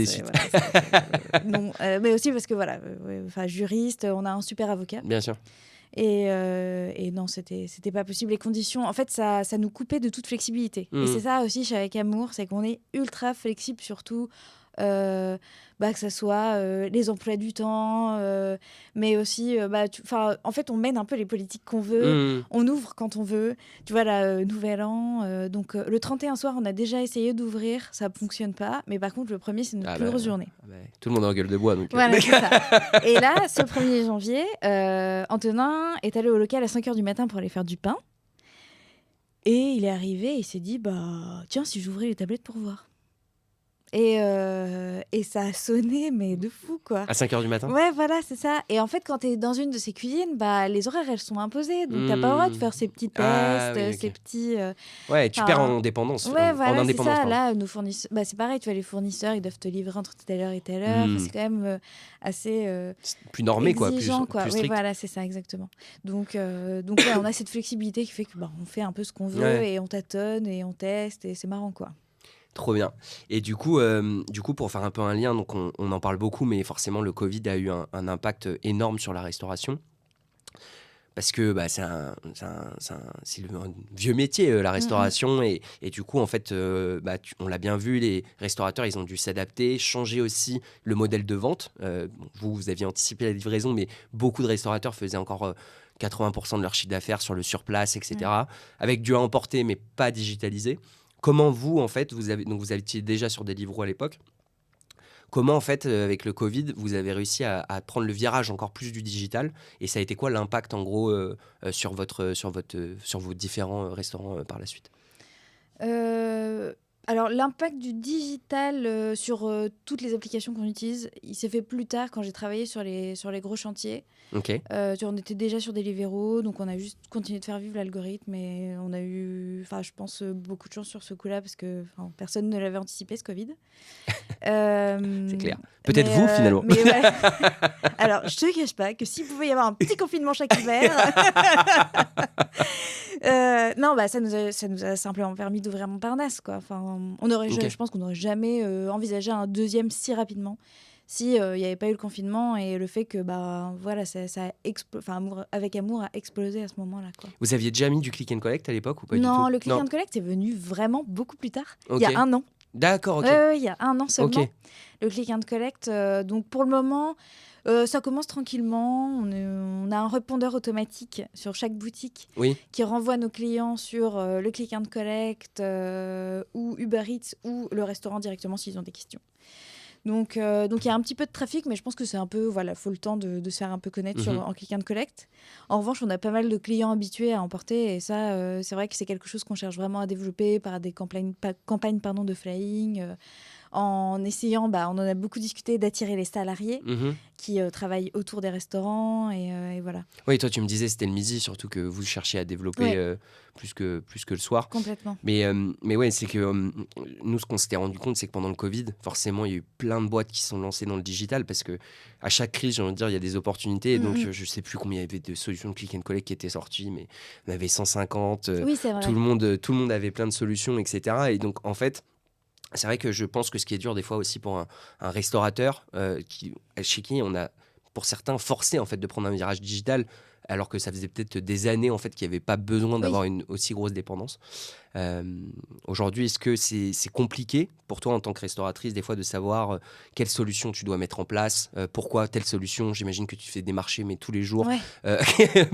suite. Voilà, non, mais aussi parce que juriste, on a un super avocat. Bien sûr. Et non, c'était pas possible. Les conditions, en fait, ça nous coupait de toute flexibilité. Et c'est ça aussi chez Avec Amour, c'est qu'on est ultra flexible, surtout que ça soit les emplois du temps, mais aussi, en fait, on mène un peu les politiques qu'on veut, on ouvre quand on veut. Tu vois, Nouvel An, donc le 31 soir, on a déjà essayé d'ouvrir, ça ne fonctionne pas, mais par contre, le 1er, c'est notre plus grosse journée. Tout le monde est en gueule de bois. Donc... Voilà, c'est ça. Et là, ce 1er janvier, Antonin est allé au local à 5h du matin pour aller faire du pain. Et il est arrivé et il s'est dit, tiens, si j'ouvrais les tablettes pour voir. Et ça a sonné, mais de fou, quoi. À 5h du matin ? Ouais, voilà, c'est ça. Et en fait, quand t'es dans une de ces cuisines, les horaires, elles sont imposées. Donc, t'as pas le droit de faire ces petits tests, ces petits... Ouais, tu perds en indépendance. Ouais, en indépendance, c'est ça. Là, nos fournisseurs... c'est pareil, tu vois, les fournisseurs, ils doivent te livrer entre telle heure et telle heure. C'est quand même assez... plus normé, exigeant, quoi. Plus strict. Oui, voilà, c'est ça, exactement. Donc on a cette flexibilité qui fait que on fait un peu ce qu'on veut et on tâtonne et on teste et c'est marrant, quoi. Trop bien. Et du coup, pour faire un peu un lien, donc on en parle beaucoup, mais forcément, le Covid a eu un impact énorme sur la restauration. Parce que c'est un vieux métier, la restauration. Et du coup, en fait, on l'a bien vu, les restaurateurs, ils ont dû s'adapter, changer aussi le modèle de vente. Vous aviez anticipé la livraison, mais beaucoup de restaurateurs faisaient encore 80% de leur chiffre d'affaires sur le surplace, etc. Avec du à emporter, mais pas digitalisé. Comment vous, en fait, vous étiez déjà sur Deliveroo à l'époque. Comment, en fait, avec le Covid, vous avez réussi à prendre le virage encore plus du digital ? Et ça a été quoi l'impact, en gros, sur vos différents restaurants par la suite ? Alors, l'impact du digital sur toutes les applications qu'on utilise, il s'est fait plus tard quand j'ai travaillé sur les gros chantiers. Ok. On était déjà sur Deliveroo, donc on a juste continué de faire vivre l'algorithme et on a eu, je pense, beaucoup de chance sur ce coup-là parce que personne ne l'avait anticipé, ce Covid. C'est clair. Peut-être vous, finalement. Mais ouais. Alors, je te cache pas que s'il pouvait y avoir un petit confinement chaque hiver... non, ça nous a simplement permis d'ouvrir Montparnasse, quoi. Je pense qu'on n'aurait jamais envisagé un deuxième si rapidement si il n'y avait pas eu le confinement et le fait que Amour avec Amour a explosé à ce moment-là, quoi. Vous aviez déjà mis du click and collect à l'époque ou pas du tout? Non, le click and collect est venu vraiment beaucoup plus tard. Okay. Il y a 1 an. D'accord, ok. Il y a 1 an seulement. Okay. Le click and collect, donc pour le moment, ça commence tranquillement. On a un répondeur automatique sur chaque boutique qui renvoie nos clients sur le click and collect ou Uber Eats ou le restaurant directement s'ils ont des questions. Donc il y a un petit peu de trafic, mais je pense que c'est un peu, faut le temps de se faire un peu connaître en click and collect. En revanche, on a pas mal de clients habitués à emporter, et ça, c'est vrai que c'est quelque chose qu'on cherche vraiment à développer par des campagnes de flying, en essayant, on en a beaucoup discuté, d'attirer les salariés qui travaillent autour des restaurants, et voilà. Oui, toi tu me disais c'était le midi surtout que vous cherchiez à développer plus que le soir. Complètement. Mais ouais, c'est que nous, ce qu'on s'était rendu compte, c'est que pendant le Covid, forcément, il y a eu plein de boîtes qui sont lancées dans le digital parce que à chaque crise, j'ai envie de dire, il y a des opportunités. Et donc, je sais plus combien il y avait de solutions de click and collect qui étaient sorties, mais on avait 150. Oui, c'est vrai. Tout le monde avait plein de solutions, etc. Et donc, en fait, c'est vrai que je pense que ce qui est dur des fois aussi pour un restaurateur chez qui on a, pour certains, forcé en fait de prendre un virage digital, alors que ça faisait peut-être des années en fait qu'il n'y avait pas besoin d'avoir une aussi grosse dépendance. Aujourd'hui, est-ce que c'est compliqué pour toi en tant que restauratrice des fois de savoir quelle solution tu dois mettre en place, pourquoi telle solution? J'imagine que tu fais des marchés mais tous les jours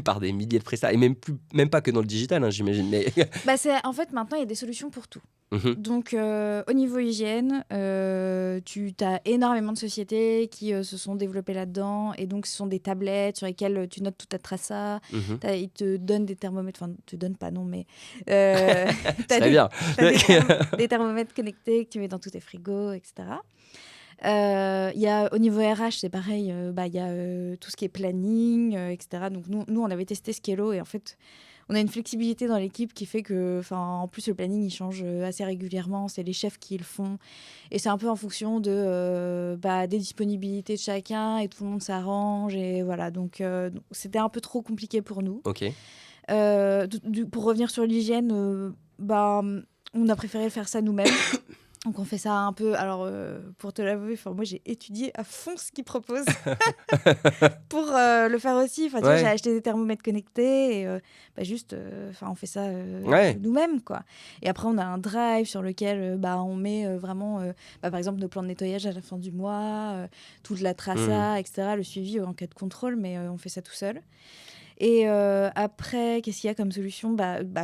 par des milliers de prestataires et même pas que dans le digital, hein, j'imagine. Mais... en fait, maintenant, il y a des solutions pour tout. Donc, au niveau hygiène, tu as énormément de sociétés qui se sont développées là-dedans. Et donc, ce sont des tablettes sur lesquelles tu notes toute ta traça. Ils te donnent des thermomètres. Enfin, te donnent pas, non, mais... Très bien. Des thermomètres connectés que tu mets dans tous tes frigos, etc. Au niveau RH, c'est pareil. Y a tout ce qui est planning, etc. Donc, nous, on avait testé Skello et en fait... On a une flexibilité dans l'équipe qui fait que, en plus, le planning, il change assez régulièrement. C'est les chefs qui le font. Et c'est un peu en fonction des disponibilités de chacun et tout le monde s'arrange. Et voilà, donc c'était un peu trop compliqué pour nous. Ok. Pour revenir sur l'hygiène, on a préféré faire ça nous-mêmes. Donc on fait ça un peu, alors pour te l'avouer, moi j'ai étudié à fond ce qu'ils proposent pour le faire aussi. Tu vois, j'ai acheté des thermomètres connectés et on fait ça nous-mêmes, quoi. Et après on a un drive sur lequel on met vraiment, par exemple nos plans de nettoyage à la fin du mois, toute la traça, etc., le suivi en cas de contrôle, mais on fait ça tout seul. Et après, qu'est-ce qu'il y a comme solution?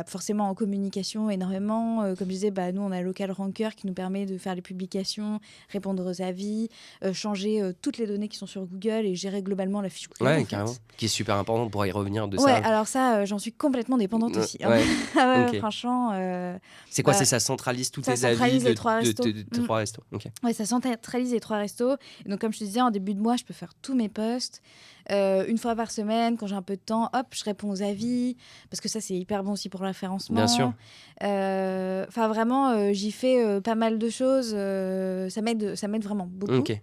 Forcément en communication énormément. Comme je disais, nous, on a Local Ranker qui nous permet de faire les publications, répondre aux avis, changer toutes les données qui sont sur Google et gérer globalement la fiche Google. Ouais, carrément. Qui est super important pour y revenir de ça. Ouais, alors ça, j'en suis complètement dépendante aussi. Hein. Okay. Franchement. C'est quoi? Ça centralise tous tes avis de 3 restos. Okay. Ouais, ça centralise les 3 restos. Et donc, comme je te disais, en début de mois, je peux faire tous mes posts. Une fois par semaine, quand j'ai un peu de temps, hop, je réponds aux avis, parce que ça, c'est hyper bon aussi pour le référencement. Bien sûr. Vraiment, j'y fais pas mal de choses. Ça m'aide vraiment beaucoup. Okay.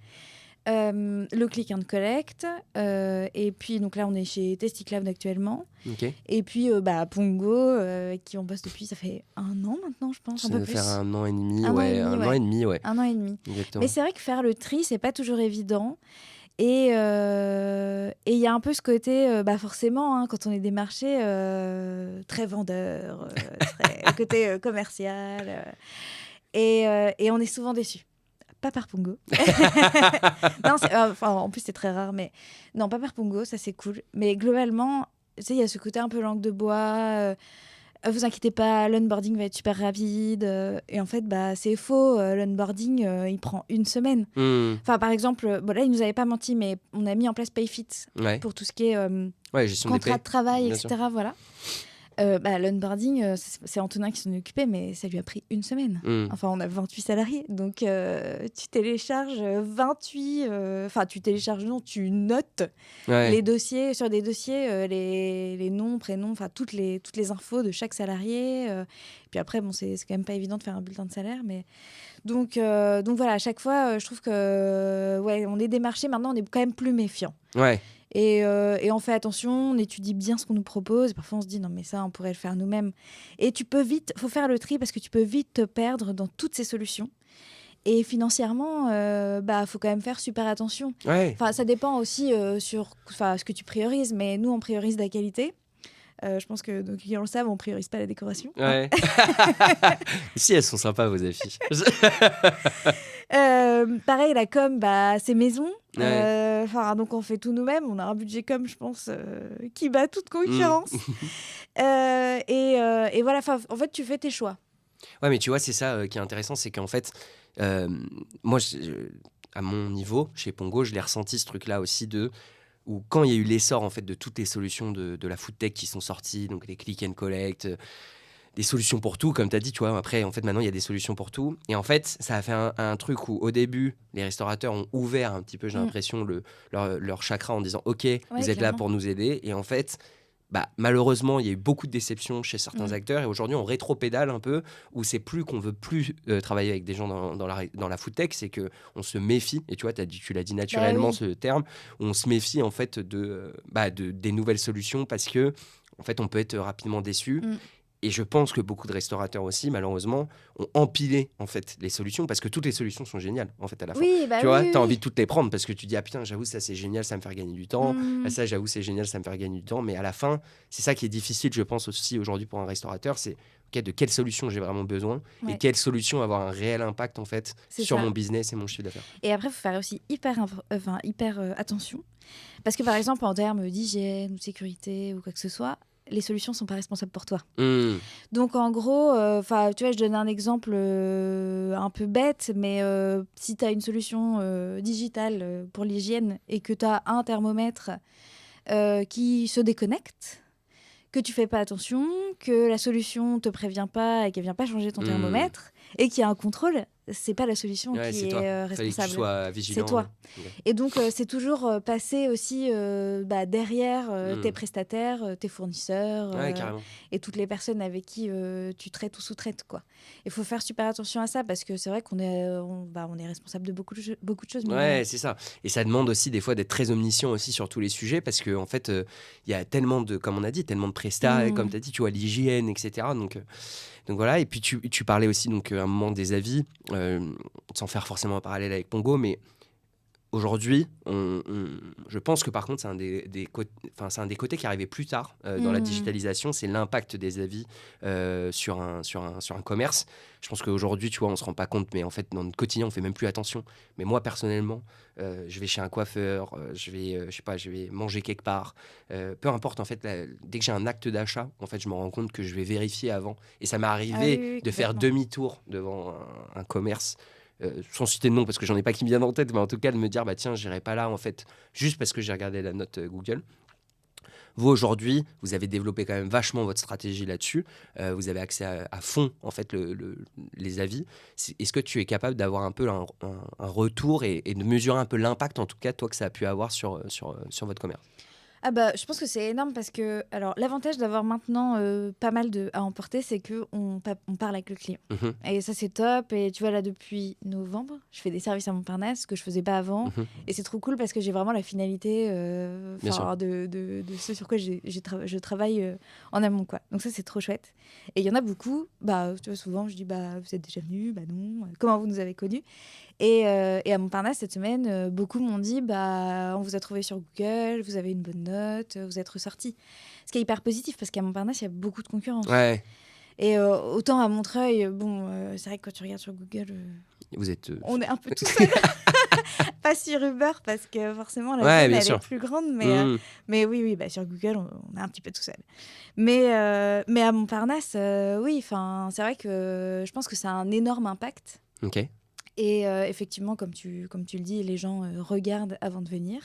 Le click and collect. Et puis, donc là, on est chez Testicloud actuellement. Okay. Et puis, Pongo, qui on bosse depuis, ça fait 1 an maintenant, je pense. Ça doit faire 1 an et demi. Un an et demi. Exactement. Mais c'est vrai que faire le tri, c'est pas toujours évident. Et il y a un peu ce côté, forcément, hein, quand on est des marchés, très vendeur, très côté commercial. Et on est souvent déçus. Pas par Pongo. Non, en plus, c'est très rare. Mais non, pas par Pongo, ça c'est cool. Mais globalement, tu sais, il y a ce côté un peu langue de bois. Vous inquiétez pas, l'onboarding va être super rapide. Et en fait, c'est faux. L'onboarding, il prend 1 semaine. Par exemple, là, il nous avait pas menti, mais on a mis en place PayFit pour tout ce qui est gestion contrat des de travail, etc. Voilà. L'onboarding, c'est Antonin qui s'en occupait, mais ça lui a pris 1 semaine. Enfin, on a 28 salariés, donc tu télécharges 28... tu télécharges, non, tu notes les dossiers, sur des dossiers, les noms, prénoms, toutes les infos de chaque salarié. Puis après, c'est quand même pas évident de faire un bulletin de salaire, mais... Donc voilà, à chaque fois, je trouve que on est démarché, maintenant on est quand même plus méfiant. Ouais. Et on fait attention, on étudie bien ce qu'on nous propose. Parfois, on se dit non, mais ça, on pourrait le faire nous-mêmes. Et faut faire le tri parce que tu peux vite te perdre dans toutes ces solutions. Et financièrement, faut quand même faire super attention. Ouais. Ça dépend aussi sur ce que tu priorises. Mais nous, on priorise la qualité. Je pense que nos clients le savent, on priorise pas la décoration. Ouais. Si, elles sont sympas, vos affiches. Pareil, la com, c'est maison. Ouais. Donc on fait tout nous-mêmes. On a un budget com, je pense, qui bat toute concurrence. Et voilà, en fait, tu fais tes choix. Ouais, mais tu vois, c'est ça qui est intéressant, c'est qu'en fait, moi, à mon niveau, chez Pongo, je l'ai ressenti ce truc-là aussi où quand il y a eu l'essor en fait de toutes les solutions de la food tech qui sont sorties, donc les click and collect, des solutions pour tout, comme tu as dit, tu vois. Après, en fait, maintenant, il y a des solutions pour tout. Et en fait, ça a fait un truc où, au début, les restaurateurs ont ouvert un petit peu, j'ai l'impression, leur chakra en disant « Ok, vous êtes là pour nous aider ». Et en fait, malheureusement, il y a eu beaucoup de déceptions chez certains acteurs. Et aujourd'hui, on rétropédale un peu, où c'est plus qu'on veut plus travailler avec des gens dans la food tech, c'est qu'on se méfie. Et tu vois, tu l'as dit naturellement, ce terme. On se méfie, en fait, des nouvelles solutions parce que, en fait, on peut être rapidement déçu. Et je pense que beaucoup de restaurateurs aussi, malheureusement, ont empilé en fait les solutions parce que toutes les solutions sont géniales en fait à la fin. Tu vois, t'as envie de toutes les prendre parce que tu dis ah putain, j'avoue ça c'est génial, ça me fait gagner du temps. Ah, ça j'avoue c'est génial, ça me fait gagner du temps. Mais à la fin, c'est ça qui est difficile, je pense aussi aujourd'hui pour un restaurateur, c'est de quelle solution j'ai vraiment besoin et quelle solution avoir un réel impact en fait sur mon business et mon chiffre d'affaires. Et après, il faut faire aussi hyper attention parce que par exemple en termes d'hygiène ou de sécurité ou quoi que ce soit, les solutions ne sont pas responsables pour toi. Donc, en gros, tu vois, je donne un exemple un peu bête, mais si tu as une solution digitale pour l'hygiène et que tu as un thermomètre qui se déconnecte, que tu fais pas attention, que la solution te prévient pas et qu'elle vient pas changer ton thermomètre et qu'il y a un contrôle, c'est pas la solution qui est responsable. Fallait que tu sois vigilant. C'est toi. Et donc c'est toujours passer aussi derrière tes prestataires, tes fournisseurs et toutes les personnes avec qui tu traites ou sous-traites quoi. Il faut faire super attention à ça parce que c'est vrai qu'on est responsable de beaucoup de choses. Ouais, c'est ça. Et ça demande aussi des fois d'être très omniscient aussi sur tous les sujets parce que en fait il y a tellement de, comme on a dit, tellement de prestats, comme tu as dit, tu vois, l'hygiène, etc. Donc voilà, et puis tu parlais aussi donc à un moment des avis, sans faire forcément un parallèle avec Pongo, mais aujourd'hui, je pense que par contre, c'est un des côtés qui arrivait plus tard dans la digitalisation, c'est l'impact des avis sur un commerce. Je pense qu'aujourd'hui, tu vois, on ne se rend pas compte, mais en fait, dans notre quotidien, on ne fait même plus attention. Mais moi, personnellement, je vais chez un coiffeur, je vais manger quelque part. Peu importe, en fait, dès que j'ai un acte d'achat, en fait, je me rends compte que je vais vérifier avant. Et ça m'est arrivé de faire demi-tour devant un commerce, sans citer de nom parce que j'en ai pas qui me viennent en tête, mais en tout cas de me dire tiens, j'irai pas là en fait juste parce que j'ai regardé la note Google. Vous aujourd'hui, vous avez développé quand même vachement votre stratégie là-dessus. Vous avez accès à fond en fait les avis. Est-ce que tu es capable d'avoir un peu un retour et de mesurer un peu l'impact en tout cas toi que ça a pu avoir sur votre commerce? Je pense que c'est énorme parce que l'avantage d'avoir maintenant pas mal à emporter, c'est qu'on parle avec le client. Et ça, c'est top. Et tu vois, là, depuis novembre, je fais des services à Montparnasse que je faisais pas avant. Et c'est trop cool parce que j'ai vraiment la finalité de ce sur quoi je travaille en amont, quoi. Donc ça, c'est trop chouette. Et il y en a beaucoup. Tu vois, souvent, je dis vous êtes déjà venus? Non. Comment vous nous avez connus? Et à Montparnasse, cette semaine, beaucoup m'ont dit on vous a trouvé sur Google, vous avez une bonne note, vous êtes ressorti. Ce qui est hyper positif parce qu'à Montparnasse, il y a beaucoup de concurrence. Ouais. Et autant à Montreuil, c'est vrai que quand tu regardes sur Google, vous êtes, on est un peu tout seul. Pas sur Uber parce que forcément la zone elle est plus grande, mais oui, sur Google, on est un petit peu tout seul. Mais à Montparnasse, c'est vrai que je pense que ça a un énorme impact. Ok. Et effectivement, comme tu le dis, les gens regardent avant de venir.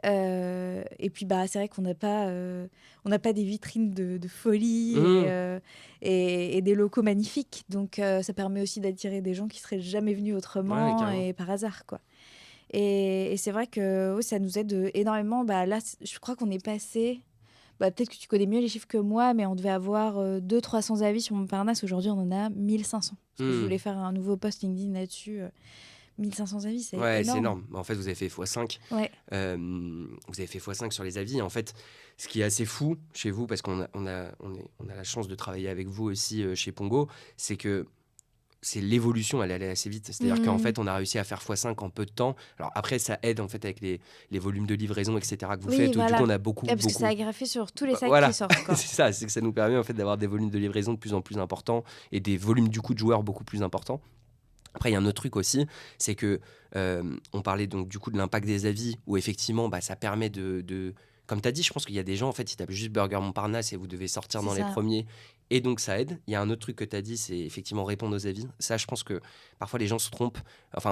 Et puis c'est vrai qu'on n'a pas des vitrines de folie et des locaux magnifiques. Donc ça permet aussi d'attirer des gens qui seraient jamais venus autrement et par hasard, quoi. Et c'est vrai que ça nous aide énormément. Là, je crois qu'on est passé... peut-être que tu connais mieux les chiffres que moi, mais on devait avoir 200-300 avis sur Montparnasse. Aujourd'hui, on en a 1500. Parce que je voulais faire un nouveau post LinkedIn là-dessus. 1500 avis, c'est énorme. C'est énorme. En fait, vous avez fait x5. Ouais. Vous avez fait x5 sur les avis. En fait, ce qui est assez fou chez vous, parce qu'on a la chance de travailler avec vous aussi chez Pongo, c'est que c'est l'évolution, elle allait assez vite. C'est-à-dire qu'en fait, on a réussi à faire x5 en peu de temps. Alors après, ça aide en fait avec les volumes de livraison, etc. que vous faites. Voilà. Du coup, on a beaucoup... Parce que ça a greffé sur tous les sacs qui sortent. C'est que ça nous permet en fait d'avoir des volumes de livraison de plus en plus importants et des volumes du coup de joueurs beaucoup plus importants. Après, il y a un autre truc aussi, c'est que on parlait donc du coup de l'impact des avis, où effectivement, ça permet de... Comme tu as dit, je pense qu'il y a des gens, en fait, ils tapent juste Burger Montparnasse et vous devez sortir dans les premiers. Et donc, ça aide. Il y a un autre truc que tu as dit, c'est effectivement répondre aux avis. Ça, je pense que parfois, les gens se trompent,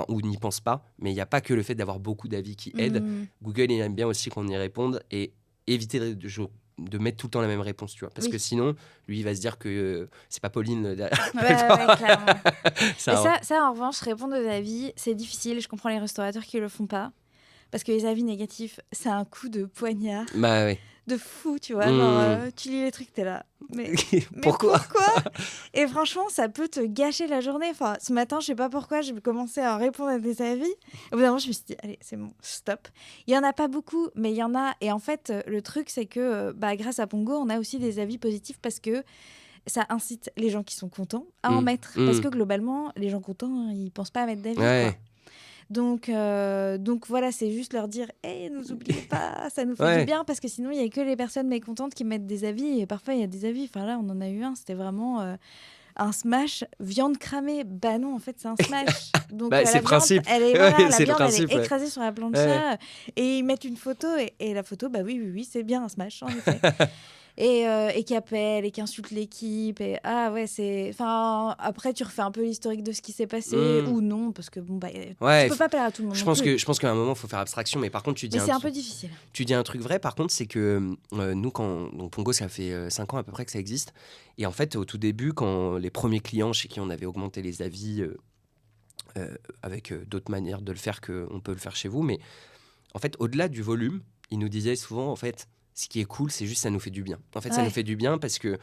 ou n'y pensent pas. Mais il n'y a pas que le fait d'avoir beaucoup d'avis qui aide. Google, il aime bien aussi qu'on y réponde et éviter de mettre tout le temps la même réponse, tu vois. Parce que sinon, lui, il va se dire que c'est pas Pauline derrière. Ouais, clairement. ça, en revanche, répondre aux avis, c'est difficile. Je comprends les restaurateurs qui le font pas. Parce que les avis négatifs, c'est un coup de poignard. De fou, tu vois. Genre, tu lis les trucs, t'es là. Mais pourquoi Et franchement, ça peut te gâcher la journée. Enfin, ce matin, je sais pas pourquoi, j'ai commencé à répondre à des avis. Au bout d'un moment, je me suis dit, allez, c'est bon, stop. Il y en a pas beaucoup, mais il y en a. Et en fait, le truc, c'est que grâce à Pongo, on a aussi des avis positifs parce que ça incite les gens qui sont contents à en mettre. Parce que globalement, les gens contents, ils pensent pas à mettre d'avis, quoi. Donc voilà, c'est juste leur dire hey, nous oubliez pas, ça nous fait du bien, parce que sinon il y a que les personnes mécontentes qui mettent des avis, et parfois il y a des avis, enfin là on en a eu un, c'était vraiment un smash viande cramée. Non, en fait c'est un smash. Donc c'est le principe. La viande elle est écrasée sur la plancha et ils mettent une photo et la photo oui c'est bien un smash en effet. Et qui appelle et qui insulte l'équipe c'est, enfin, après tu refais un peu l'historique de ce qui s'est passé ou non, parce que tu peux pas plaire à tout le monde. Je pense qu'à un moment il faut faire abstraction, mais par contre tu dis c'est un peu difficile. Tu dis un truc vrai, par contre, c'est que nous, donc Pongo, ça fait 5 ans à peu près que ça existe, et en fait au tout début, quand les premiers clients chez qui on avait augmenté les avis avec d'autres manières de le faire qu'on peut le faire chez vous, mais en fait au-delà du volume, ils nous disaient souvent en fait ce qui est cool, c'est juste ça nous fait du bien. En fait, ça nous fait du bien parce que,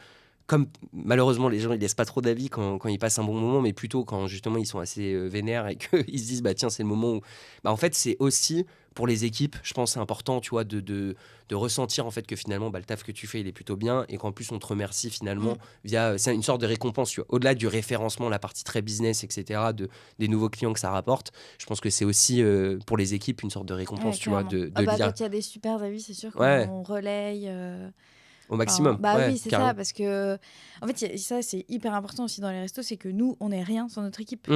comme malheureusement les gens ils laissent pas trop d'avis quand ils passent un bon moment, mais plutôt quand justement ils sont assez vénères et qu'ils se disent tiens, c'est le moment où... en fait, c'est aussi pour les équipes, je pense c'est important, tu vois, de ressentir en fait que finalement le taf que tu fais il est plutôt bien, et qu'en plus on te remercie finalement via... C'est une sorte de récompense, tu vois. Au-delà du référencement, la partie très business, etc., des nouveaux clients que ça rapporte, je pense que c'est aussi pour les équipes une sorte de récompense, tu vois, de quand il y a des super avis, c'est sûr qu'on relaye au maximum. Oui, c'est carrément ça, parce que en fait ça c'est hyper important aussi dans les restos, c'est que nous on n'est rien sans notre équipe.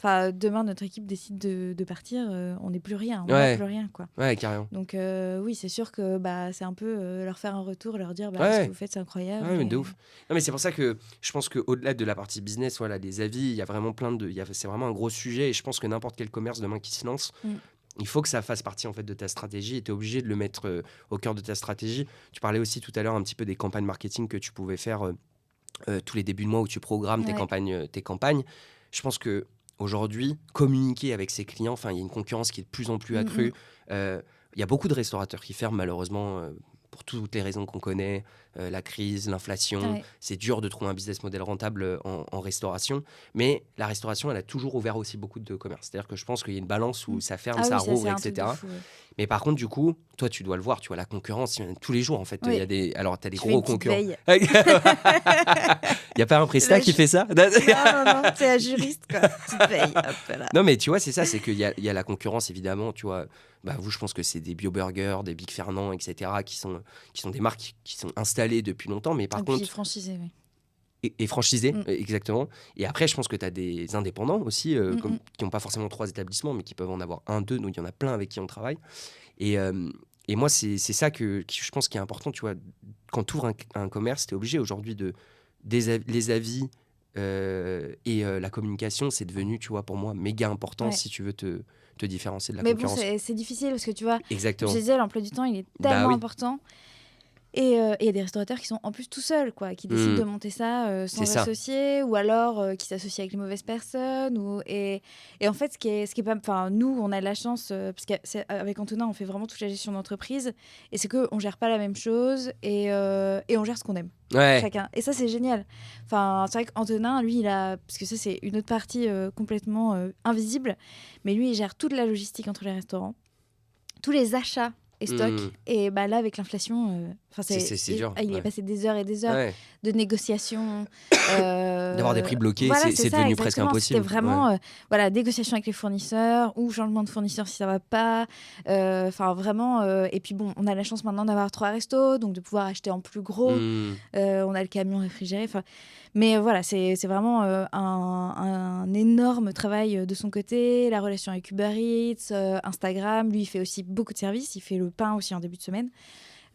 Enfin, demain, notre équipe décide de partir, on n'est plus rien, on n'a plus rien, quoi. Ouais, carrément. Donc oui, c'est sûr que c'est un peu leur faire un retour, leur dire ce que vous faites, c'est incroyable. Ouais, mais de ouf. Non, mais c'est pour ça que je pense qu'au-delà de la partie business, voilà, des avis, il y a vraiment c'est vraiment un gros sujet, et je pense que n'importe quel commerce demain qui se lance, il faut que ça fasse partie en fait de ta stratégie, et tu es obligé de le mettre au cœur de ta stratégie. Tu parlais aussi tout à l'heure un petit peu des campagnes marketing que tu pouvais faire tous les débuts de mois où tu programmes tes campagnes. Je pense que aujourd'hui, communiquer avec ses clients, il y a une concurrence qui est de plus en plus accrue. Il y a beaucoup de restaurateurs qui ferment malheureusement pour toutes les raisons qu'on connaît, la crise, l'inflation. C'est dur de trouver un business model rentable en restauration, mais la restauration elle a toujours ouvert aussi beaucoup de commerces. C'est-à-dire que je pense qu'il y a une balance où ça ferme, ça rouvre, etc. Mais par contre, du coup, toi, tu dois le voir, tu vois, la concurrence, il y en a tous les jours, en fait. Alors, tu as des gros concurrents. Il n'y a pas un prestat qui fait ça? Non, c'est un juriste, quoi. Petite veille, hop là. Non, mais tu vois, c'est ça, c'est qu'il y a la concurrence, évidemment, tu vois. Vous, je pense que c'est des Bio-Burgers, des Big Fernand, etc., qui sont des marques qui sont installées depuis longtemps, mais par contre... franchisées, oui. Et franchisés, exactement. Et après, je pense que tu as des indépendants aussi, qui n'ont pas forcément 3 établissements, mais qui peuvent en avoir 1, 2. Nous, il y en a plein avec qui on travaille. Et moi, c'est ça que je pense qui est important. Tu vois, quand tu ouvres un commerce, tu es obligé aujourd'hui les avis et la communication, c'est devenu, tu vois, pour moi, méga important si tu veux te différencier de la concurrence. Mais bon, c'est difficile parce que tu vois, Exactement. Je disais, l'emploi du temps, il est tellement important. Et il y a des restaurateurs qui sont en plus tout seuls, quoi, qui décident de monter ça sans associer, ou alors qui s'associent avec les mauvaises personnes. Et en fait, ce qui est pas, enfin, nous, on a de la chance parce qu'avec Antonin, on fait vraiment toute la gestion d'entreprise, et c'est que on gère pas la même chose et on gère ce qu'on aime. Chacun. Et ça, c'est génial. Enfin, c'est vrai qu'Antonin, lui, parce que ça, c'est une autre partie complètement invisible, mais lui, il gère toute la logistique entre les restaurants, tous les achats et stock. Et bah là, avec l'inflation, c'est dur. Il a passé des heures et des heures de négociations. D'avoir des prix bloqués, voilà, c'est devenu presque impossible. C'était vraiment négociation avec les fournisseurs ou changement de fournisseur si ça va pas. Enfin, vraiment. Et puis bon, on a la chance maintenant d'avoir 3 restos, donc de pouvoir acheter en plus gros. On a le camion réfrigéré. Mais voilà, c'est vraiment un énorme travail de son côté. La relation avec Uber Eats, Instagram. Lui, il fait aussi beaucoup de services. Il fait le pain aussi en début de semaine.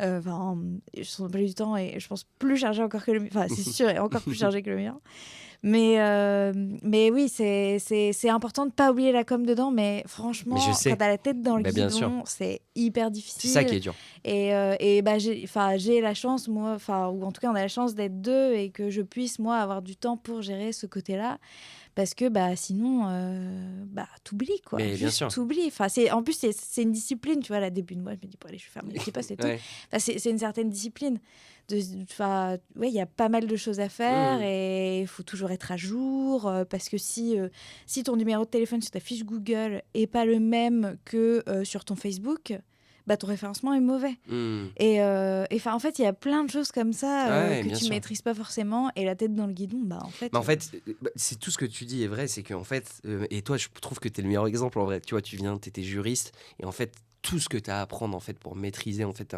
Son emploi du temps est, je pense, plus chargé encore que le mien. Enfin, c'est sûr, et encore plus chargé que le mien. Mais oui, c'est important de ne pas oublier la com dedans. Mais franchement, quand t'as la tête dans le guidon, c'est hyper difficile. C'est ça qui est dur. Et bah, j'ai la chance, moi, ou en tout cas, on a la chance d'être 2 et que je puisse, moi, avoir du temps pour gérer ce côté-là. Parce que sinon, t'oublies, quoi. Mais bien sûr. T'oublies. En plus, c'est une discipline, tu vois. À début de mois, je me dis, allez, je vais faire mes petits postes et tout. C'est une certaine discipline. Il y a pas mal de choses à faire et il faut toujours être à jour. Parce que si ton numéro de téléphone sur ta fiche Google n'est pas le même que sur ton Facebook, ton référencement est mauvais. Et en fait, il y a plein de choses comme ça que tu maîtrises pas forcément, et la tête dans le guidon, en fait... c'est tout ce que tu dis est vrai, c'est qu'en fait, et toi, je trouve que tu es le meilleur exemple, en vrai. Tu vois, tu étais juriste, et en fait, tout ce que tu as à apprendre, en fait, pour maîtriser, en fait,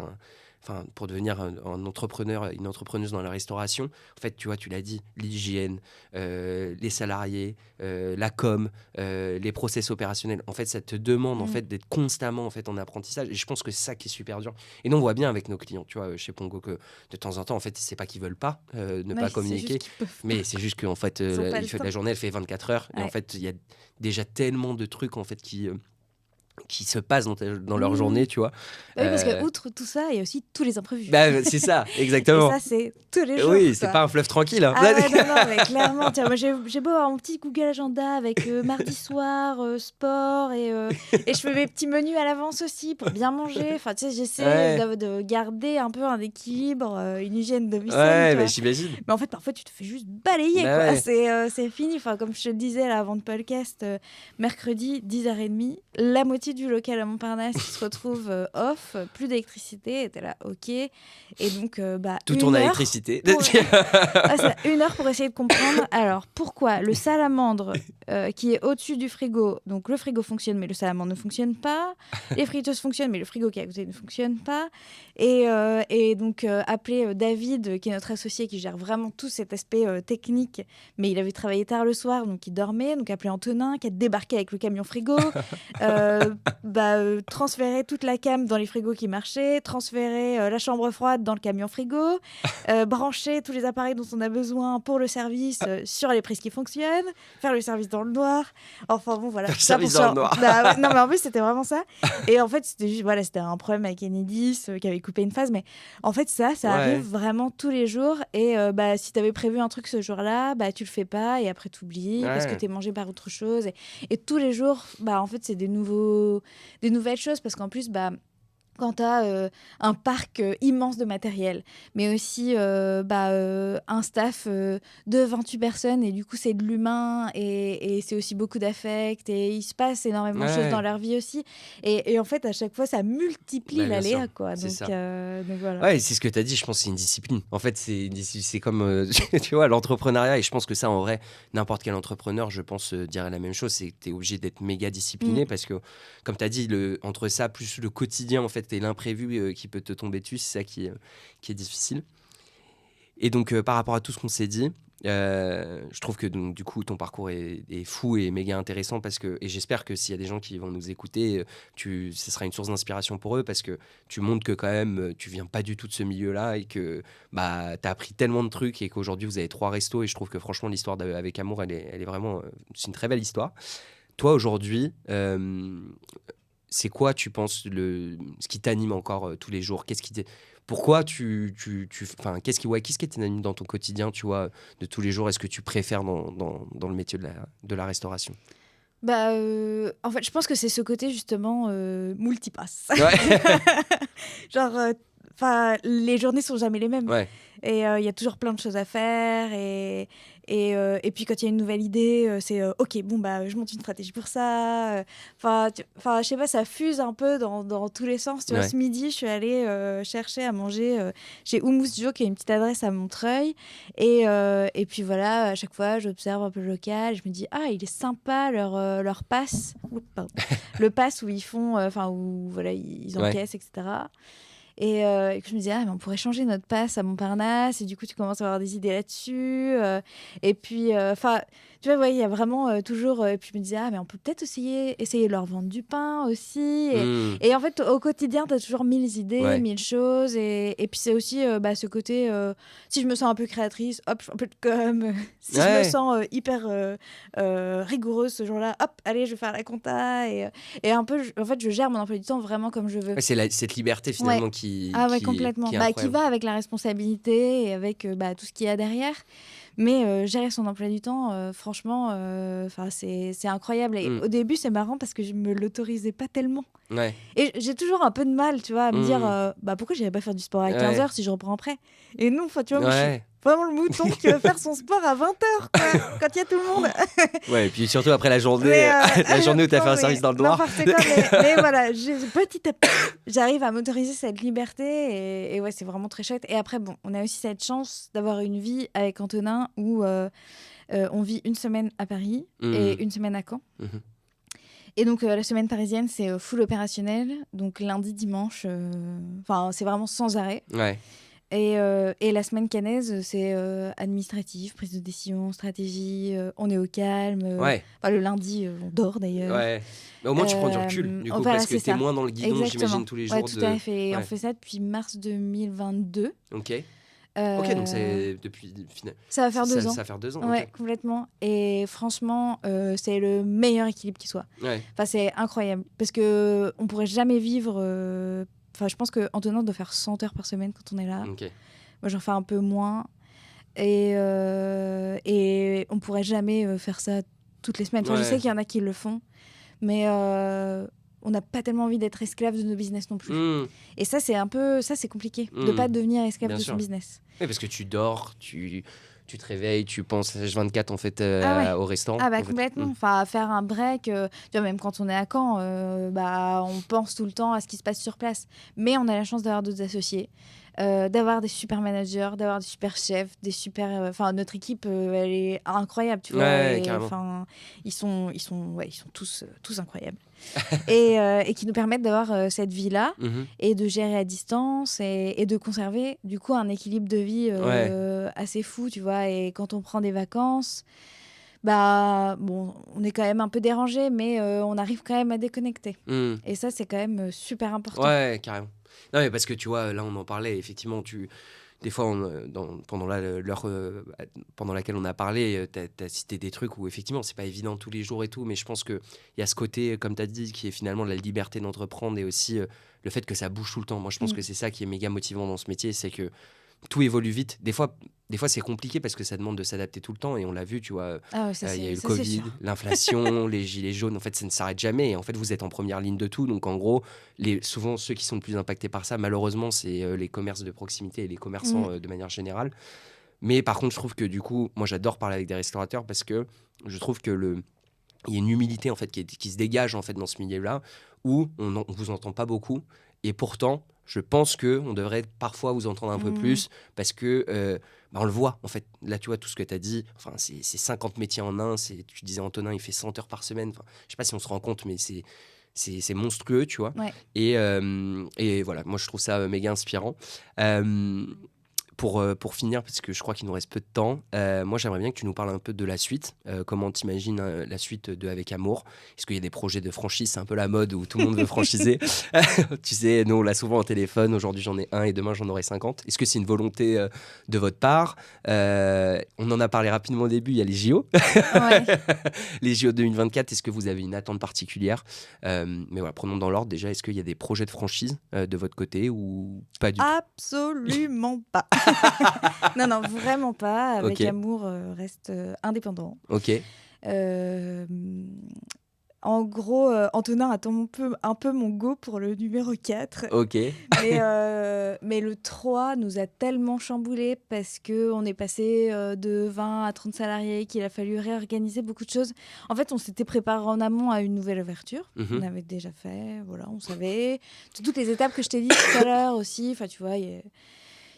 pour devenir un entrepreneur, une entrepreneuse dans la restauration, en fait, tu vois, tu l'as dit, l'hygiène, les salariés, la com, les process opérationnels. En fait, ça te demande en fait d'être constamment en fait en apprentissage. Et je pense que c'est ça qui est super dur. Et nous, on voit bien avec nos clients, tu vois, chez Pongo, que de temps en temps, en fait, c'est pas qu'ils veulent pas pas communiquer, mais c'est juste qu'en fait, la journée, elle fait 24 heures. Et en fait, il y a déjà tellement de trucs en fait qui se passent dans leur journée, tu vois. Oui, parce que outre tout ça, il y a aussi tous les imprévus. C'est ça, exactement. Et ça, c'est tous les jours. Oui, c'est pas un fleuve tranquille. Hein. Non, mais clairement. Tiens, moi, j'ai beau avoir mon petit Google Agenda avec mardi soir, sport, et je fais mes petits menus à l'avance aussi pour bien manger. Enfin, tu sais, j'essaie de garder un peu un équilibre, une hygiène de vie saine. Ouais, j'imagine. Mais en fait, parfois, tu te fais juste balayer. Quoi. C'est fini. Enfin, comme je te le disais là, avant le podcast, mercredi, 10h30, la moitié du local à Montparnasse qui se retrouve off, plus d'électricité, était là, ok. Et donc, tout tourne à l'électricité. C'est 1 heure pour essayer de comprendre. Alors, pourquoi le salamandre qui est au-dessus du frigo, donc le frigo fonctionne, mais le salamandre ne fonctionne pas. Les friteuses fonctionnent, mais le frigo qui est à côté ne fonctionne pas. Et donc, appeler David, qui est notre associé, qui gère vraiment tout cet aspect technique, mais il avait travaillé tard le soir, donc il dormait. Donc, appeler Antonin, qui a débarqué avec le camion frigo. Transférer toute la cam dans les frigos qui marchaient, transférer la chambre froide dans le camion frigo, brancher tous les appareils dont on a besoin pour le service sur les prises qui fonctionnent, faire le service dans le noir. Enfin bon, voilà. Le service dans le noir. Non, mais en plus, c'était vraiment ça. Et en fait, c'était juste, c'était un problème avec Enedis qui avait coupé une phase. Mais en fait, ça arrive vraiment tous les jours. Et si tu avais prévu un truc ce jour-là, tu le fais pas et après tu oublies parce que tu es mangé par autre chose. Et tous les jours, en fait, c'est des nouvelles choses, parce qu'en plus, quand tu as un parc immense de matériel, mais aussi un staff de 28 personnes, et du coup c'est de l'humain, et c'est aussi beaucoup d'affect, et il se passe énormément de choses dans leur vie aussi, et en fait à chaque fois ça multiplie l'aléa, quoi. Donc voilà. Ouais, c'est ce que tu as dit, je pense que c'est une discipline. En fait, c'est comme tu vois, l'entrepreneuriat, et je pense que ça, en vrai, n'importe quel entrepreneur, je pense, dirait la même chose, c'est que tu es obligé d'être méga discipliné, parce que, comme tu as dit, entre ça, plus le quotidien, en fait, et l'imprévu qui peut te tomber dessus, c'est ça qui est difficile. Et donc, par rapport à tout ce qu'on s'est dit, Je trouve que donc, du coup ton parcours est fou et méga intéressant et j'espère que s'il y a des gens qui vont nous écouter, ce sera une source d'inspiration pour eux parce que tu montres que quand même tu viens pas du tout de ce milieu-là et que bah, tu as appris tellement de trucs et qu'aujourd'hui vous avez 3 restos et je trouve que franchement l'histoire avec Amour elle est vraiment c'est une très belle histoire. Toi aujourd'hui c'est quoi tu penses ce qui t'anime encore tous les jours? Pourquoi enfin, qu'est-ce qui t'anime dans ton quotidien, tu vois, de tous les jours? Est-ce que tu préfères dans le métier de la restauration? Bah, en fait, je pense que c'est ce côté justement multipasse. Ouais. Genre, les journées sont jamais les mêmes. Ouais. Et il y a toujours plein de choses à faire. Et puis, quand il y a une nouvelle idée, c'est OK, bon, bah, je monte une stratégie pour ça. Enfin, je sais pas, ça fuse un peu dans tous les sens. Tu vois, Ouais. ce midi, je suis allée chercher à manger chez Houmous Jo, qui a une petite adresse à Montreuil. Et puis voilà, à chaque fois, j'observe un peu le local. Je me dis, ah, il est sympa leur pass. Le pass où ils font, où voilà, ils encaissent, etc. Et que je me disais, mais on pourrait changer notre passe à Montparnasse. Et du coup, tu commences à avoir des idées là-dessus. Et puis, tu vois, il y a vraiment toujours. Et puis, je me disais, mais on peut peut-être essayer de leur vendre du pain aussi. Et en fait, au quotidien, tu as toujours 1000 idées, 1000 choses. Et puis, c'est aussi ce côté, si je me sens un peu créatrice, hop, je fais un peu de com. Si je me sens hyper rigoureuse ce jour-là, hop, allez, je vais faire la compta. Et un peu, en fait, je gère mon emploi du temps vraiment comme je veux. Ouais, c'est cette liberté finalement complètement. qui est Qui va avec la responsabilité et avec tout ce qu'il y a derrière. Mais gérer son emploi du temps, franchement, c'est incroyable. Et au début, c'est marrant parce que je me l'autorisais pas tellement. Ouais. Et j'ai toujours un peu de mal, tu vois, à me dire pourquoi j'irais pas faire du sport à 15h si je reprends après. Et non, tu vois, moi, je suis vraiment le mouton qui veut faire son sport à 20h, quand il y a tout le monde. Ouais, et puis surtout après la journée, la journée où tu as fait un service dans le noir. Mais voilà, petit à petit, j'arrive à m'autoriser cette liberté et ouais, c'est vraiment très chouette. Et après, bon, on a aussi cette chance d'avoir une vie avec Antonin où on vit une semaine à Paris et une semaine à Caen. Et donc, la semaine parisienne, c'est full opérationnel. Donc, lundi, dimanche, c'est vraiment sans arrêt. Ouais. Et la semaine caennaise, c'est administratif, prise de décision, stratégie, on est au calme. Le lundi, on dort d'ailleurs. Ouais. Mais au moins, tu prends du recul, du coup, parce que t'es moins dans le guidon, j'imagine, tous les jours. Ouais, tout à fait. On fait ça depuis mars 2022. Ok. Ok, donc c'est depuis... Ça va faire 2 ans. Ça va faire 2 ans, Ouais, okay. complètement. Et franchement, c'est le meilleur équilibre qui soit. Ouais. Enfin, c'est incroyable. Parce qu'on pourrait jamais vivre... je pense qu'Antonin doit faire 100 heures par semaine quand on est là. Okay. Moi, j'en fais un peu moins. Et on pourrait jamais faire ça toutes les semaines. Enfin, je sais qu'il y en a qui le font. Mais... on n'a pas tellement envie d'être esclave de nos business non plus. Et ça, c'est compliqué de pas devenir esclave de son business. Oui, parce que tu dors, tu te réveilles, tu penses H24 en fait au restaurant. Ah bah complètement. Enfin, faire un break, tu vois, même quand on est à Caen, on pense tout le temps à ce qui se passe sur place. Mais on a la chance d'avoir d'autres associés. D'avoir des super managers, d'avoir des super chefs, des super... notre équipe, elle est incroyable, tu vois. Ouais, ils sont tous incroyables. et qui nous permettent d'avoir cette vie-là et de gérer à distance et de conserver, du coup, un équilibre de vie assez fou, tu vois. Et quand on prend des vacances... on est quand même un peu dérangé, mais on arrive quand même à déconnecter. Et ça, c'est quand même super important. Ouais, carrément. Non, mais parce que tu vois, là, on en parlait, effectivement, des fois, pendant laquelle on a parlé, t'as cité des trucs où, effectivement, c'est pas évident tous les jours et tout, mais je pense qu'il y a ce côté, comme t'as dit, qui est finalement la liberté d'entreprendre et aussi le fait que ça bouge tout le temps. Moi, je pense que c'est ça qui est méga motivant dans ce métier, c'est que tout évolue vite. Des fois, c'est compliqué parce que ça demande de s'adapter tout le temps et on l'a vu, tu vois. Il y a eu le Covid, l'inflation, les gilets jaunes. En fait, ça ne s'arrête jamais. Et en fait, vous êtes en première ligne de tout. Donc, en gros, souvent, ceux qui sont le plus impactés par ça, malheureusement, c'est les commerces de proximité et les commerçants de manière générale. Mais par contre, je trouve que du coup, moi, j'adore parler avec des restaurateurs parce que je trouve que il y a une humilité en fait qui se dégage en fait dans ce milieu-là où on vous entend pas beaucoup et pourtant je pense qu'on devrait parfois vous entendre un peu plus parce que on le voit en fait. Là, tu vois, tout ce que tu as dit, enfin, c'est 50 métiers en un. Tu disais Antonin, il fait 100 heures par semaine. Enfin, je sais pas si on se rend compte, mais c'est monstrueux, tu vois. Ouais. Et voilà, moi, je trouve ça méga inspirant. pour finir, parce que je crois qu'il nous reste peu de temps, moi j'aimerais bien que tu nous parles un peu de la suite. Comment t'imagines la suite de Avec Amour? Est-ce qu'il y a des projets de franchise? C'est un peu la mode où tout le monde veut franchiser. Tu sais, nous on l'a souvent au téléphone. Aujourd'hui j'en ai un et demain j'en aurai 50. Est-ce que c'est une volonté de votre part? On en a parlé rapidement au début, il y a les JO. Ouais. Les JO 2024, est-ce que vous avez une attente particulière? Mais voilà, prenons dans l'ordre déjà. Est-ce qu'il y a des projets de franchise de votre côté ou pas du tout? Absolument pas. Non, vraiment pas. Avec Ok. Amour reste indépendant. Ok. En gros, Antonin attend un peu mon go pour le numéro 4. Ok. Mais le 3 nous a tellement chamboulé parce qu'on est passé de 20 à 30 salariés, qu'il a fallu réorganiser beaucoup de choses. En fait, on s'était préparé en amont à une nouvelle ouverture. On avait déjà fait, voilà, on savait. Toutes les étapes que je t'ai dit tout à l'heure aussi. Enfin, tu vois, il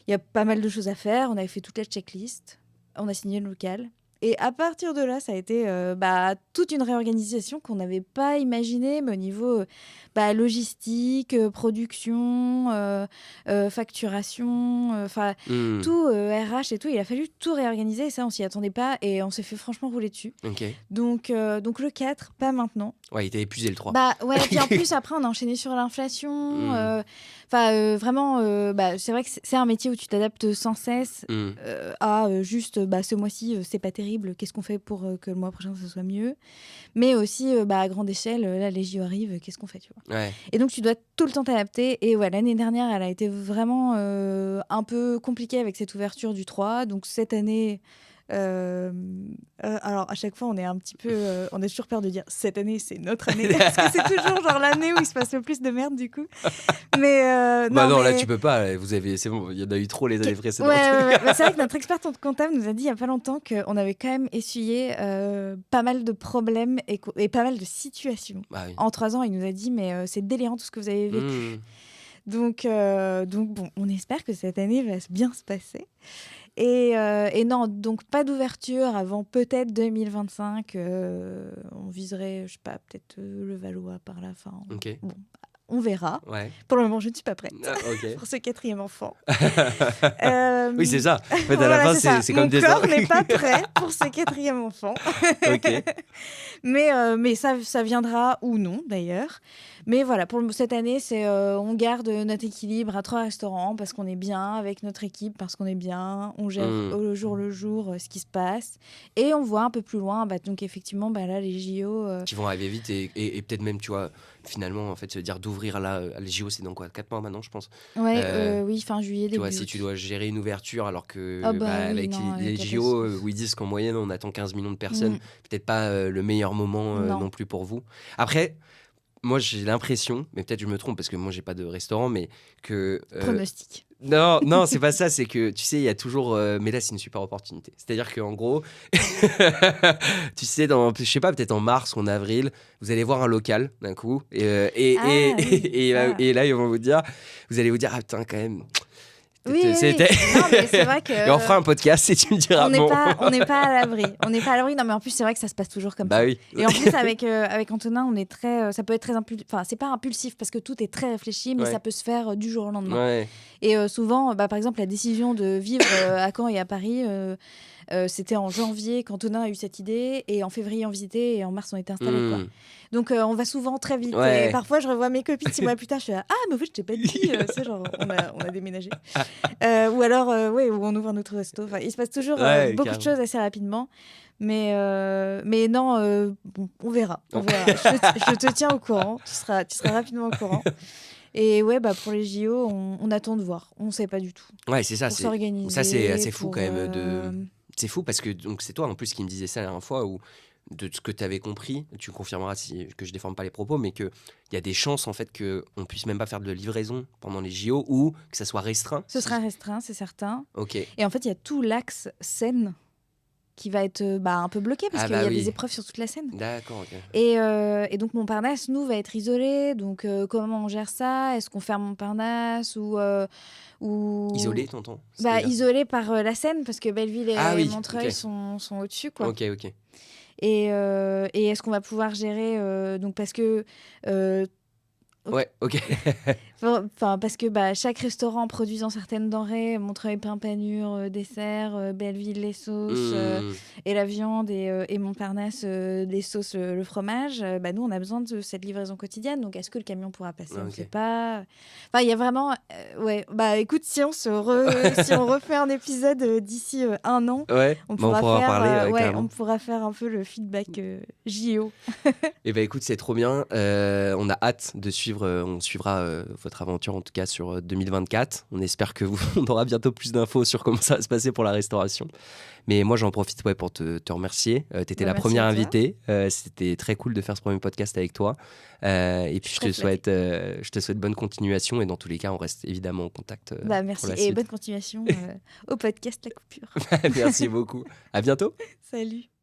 y a pas mal de choses à faire. On avait fait toute la checklist. On a signé le local. Et à partir de là, ça a été toute une réorganisation qu'on n'avait pas imaginée, mais au niveau logistique, production, facturation, tout, RH et tout. Il a fallu tout réorganiser et ça, on s'y attendait pas et on s'est fait franchement rouler dessus. Ok. Donc le 4, pas maintenant. Ouais, il t'a épuisé le 3. Ouais, puis en plus, après, on a enchaîné sur l'inflation. Vraiment, c'est vrai que c'est un métier où tu t'adaptes sans cesse à juste ce mois-ci, c'est pas terrible, qu'est-ce qu'on fait pour que le mois prochain, ça soit mieux? Mais aussi, à grande échelle, là, les JO arrivent, qu'est-ce qu'on fait, tu vois? Ouais. Et donc, tu dois tout le temps t'adapter. Et ouais, l'année dernière, elle a été vraiment un peu compliquée avec cette ouverture du 3. Donc, cette année... alors à chaque fois on est un petit peu on a toujours peur de dire cette année c'est notre année parce que c'est toujours genre l'année où il se passe le plus de merde du coup mais là tu peux pas, c'est bon, il y en a eu trop les années précédentes. Ouais. C'est vrai que notre experte en comptable nous a dit il y a pas longtemps qu'on avait quand même essuyé pas mal de problèmes et pas mal de situations. Bah oui. En 3 ans il nous a dit mais c'est délirant tout ce que vous avez vécu. Donc bon, on espère que cette année va bien se passer. Et non, donc pas d'ouverture avant peut-être 2025. On viserait, je sais pas, peut-être le Valois par la fin. Ok. Bon, on verra. Ouais. Pour le moment, je ne suis pas prête Ok. pour ce 4e enfant. Oui, c'est ça. En fait, à la fin, c'est comme des... Mon corps n'est pas prêt pour ce 4e enfant. Ok. Mais ça viendra ou non, d'ailleurs. Mais voilà, pour cette année, on garde notre équilibre à 3 restaurants parce qu'on est bien avec notre équipe, parce qu'on est bien, on gère au jour le jour ce qui se passe. Et on voit un peu plus loin, donc effectivement, là, les JO... qui vont arriver vite et peut-être même, tu vois, finalement, en fait, se dire d'ouvrir là, les JO, c'est dans quoi, 4 mois maintenant, je pense. Ouais, oui, fin juillet, début tu vois, août. si tu dois gérer une ouverture alors que avec les JO où ils disent qu'en moyenne on attend 15 millions de personnes, peut-être pas le meilleur moment non plus pour vous. Après, moi j'ai l'impression, mais peut-être je me trompe parce que moi j'ai pas de restaurant, mais que... Pronostic. Non, c'est pas ça, c'est que tu sais, il y a toujours. Mais là, c'est une super opportunité. C'est-à-dire qu'en gros, tu sais, je sais pas, peut-être en mars ou en avril, vous allez voir un local d'un coup. Et là, ils vont vous dire, vous allez vous dire, ah putain, quand même. Oui. Non, mais c'est vrai que. Et on fera un podcast et tu me diras on n'est pas à l'abri. Non, mais en plus, c'est vrai que ça se passe toujours comme ça. Oui. Et en plus, avec Antonin, on est très. Ça peut être très impulsif. Enfin, c'est pas impulsif parce que tout est très réfléchi, mais ça peut se faire du jour au lendemain. Ouais. Et souvent, par exemple, la décision de vivre à Caen et à Paris. C'était en janvier qu'Antonin a eu cette idée et en février on visitait et en mars on était installés quoi. Donc on va souvent très vite et parfois je revois mes copines 6 mois plus tard, je suis là, mais en fait je t'ai pas dit c'est genre on a déménagé ou alors où on ouvre un autre resto, enfin, il se passe toujours beaucoup de choses assez rapidement mais non on verra. Je te tiens au courant, tu seras rapidement au courant. Et pour les JO, on attend de voir. On ne sait pas du tout. Ouais, c'est ça. Pour s'organiser. Ça, c'est assez fou quand même. C'est fou parce que donc, c'est toi en plus qui me disais ça la dernière fois où de ce que tu avais compris, tu confirmeras que je déforme pas les propos, mais qu'il y a des chances en fait qu'on puisse même pas faire de livraison pendant les JO ou que ça soit restreint. Ce sera restreint, c'est certain. Ok. Et en fait, il y a tout l'axe Seine qui va être un peu bloqué parce qu'il y a des épreuves sur toute la Seine. D'accord, ok. Et donc Montparnasse, nous, va être isolé. Donc comment on gère ça? Est-ce qu'on ferme Montparnasse ou... Isolé, t'entends? Isolé par la Seine parce que Belleville et Montreuil sont au-dessus, quoi. Ok. Et est-ce qu'on va pouvoir gérer donc parce que ouais, ok. Enfin, parce que chaque restaurant produisant certaines denrées, Montreuil pain panure, dessert, Belleville les sauces et la viande et Montparnasse les sauces, le fromage, nous on a besoin de cette livraison quotidienne. Donc est-ce que le camion pourra passer? On ne sait pas. Enfin, il y a vraiment ouais. Écoute, si on refait un épisode d'ici un an, on pourra on pourra faire un peu le feedback JO. Et écoute, c'est trop bien. On a hâte de suivre. On suivra votre aventure en tout cas sur 2024. On espère que on aura bientôt plus d'infos sur comment ça va se passer pour la restauration. Mais moi, j'en profite pour te remercier. Tu étais la première invitée. C'était très cool de faire ce premier podcast avec toi. Et puis, je te souhaite bonne continuation. Et dans tous les cas, on reste évidemment en contact. Merci. Et bonne continuation au podcast La Coupure. Merci beaucoup. À bientôt. Salut.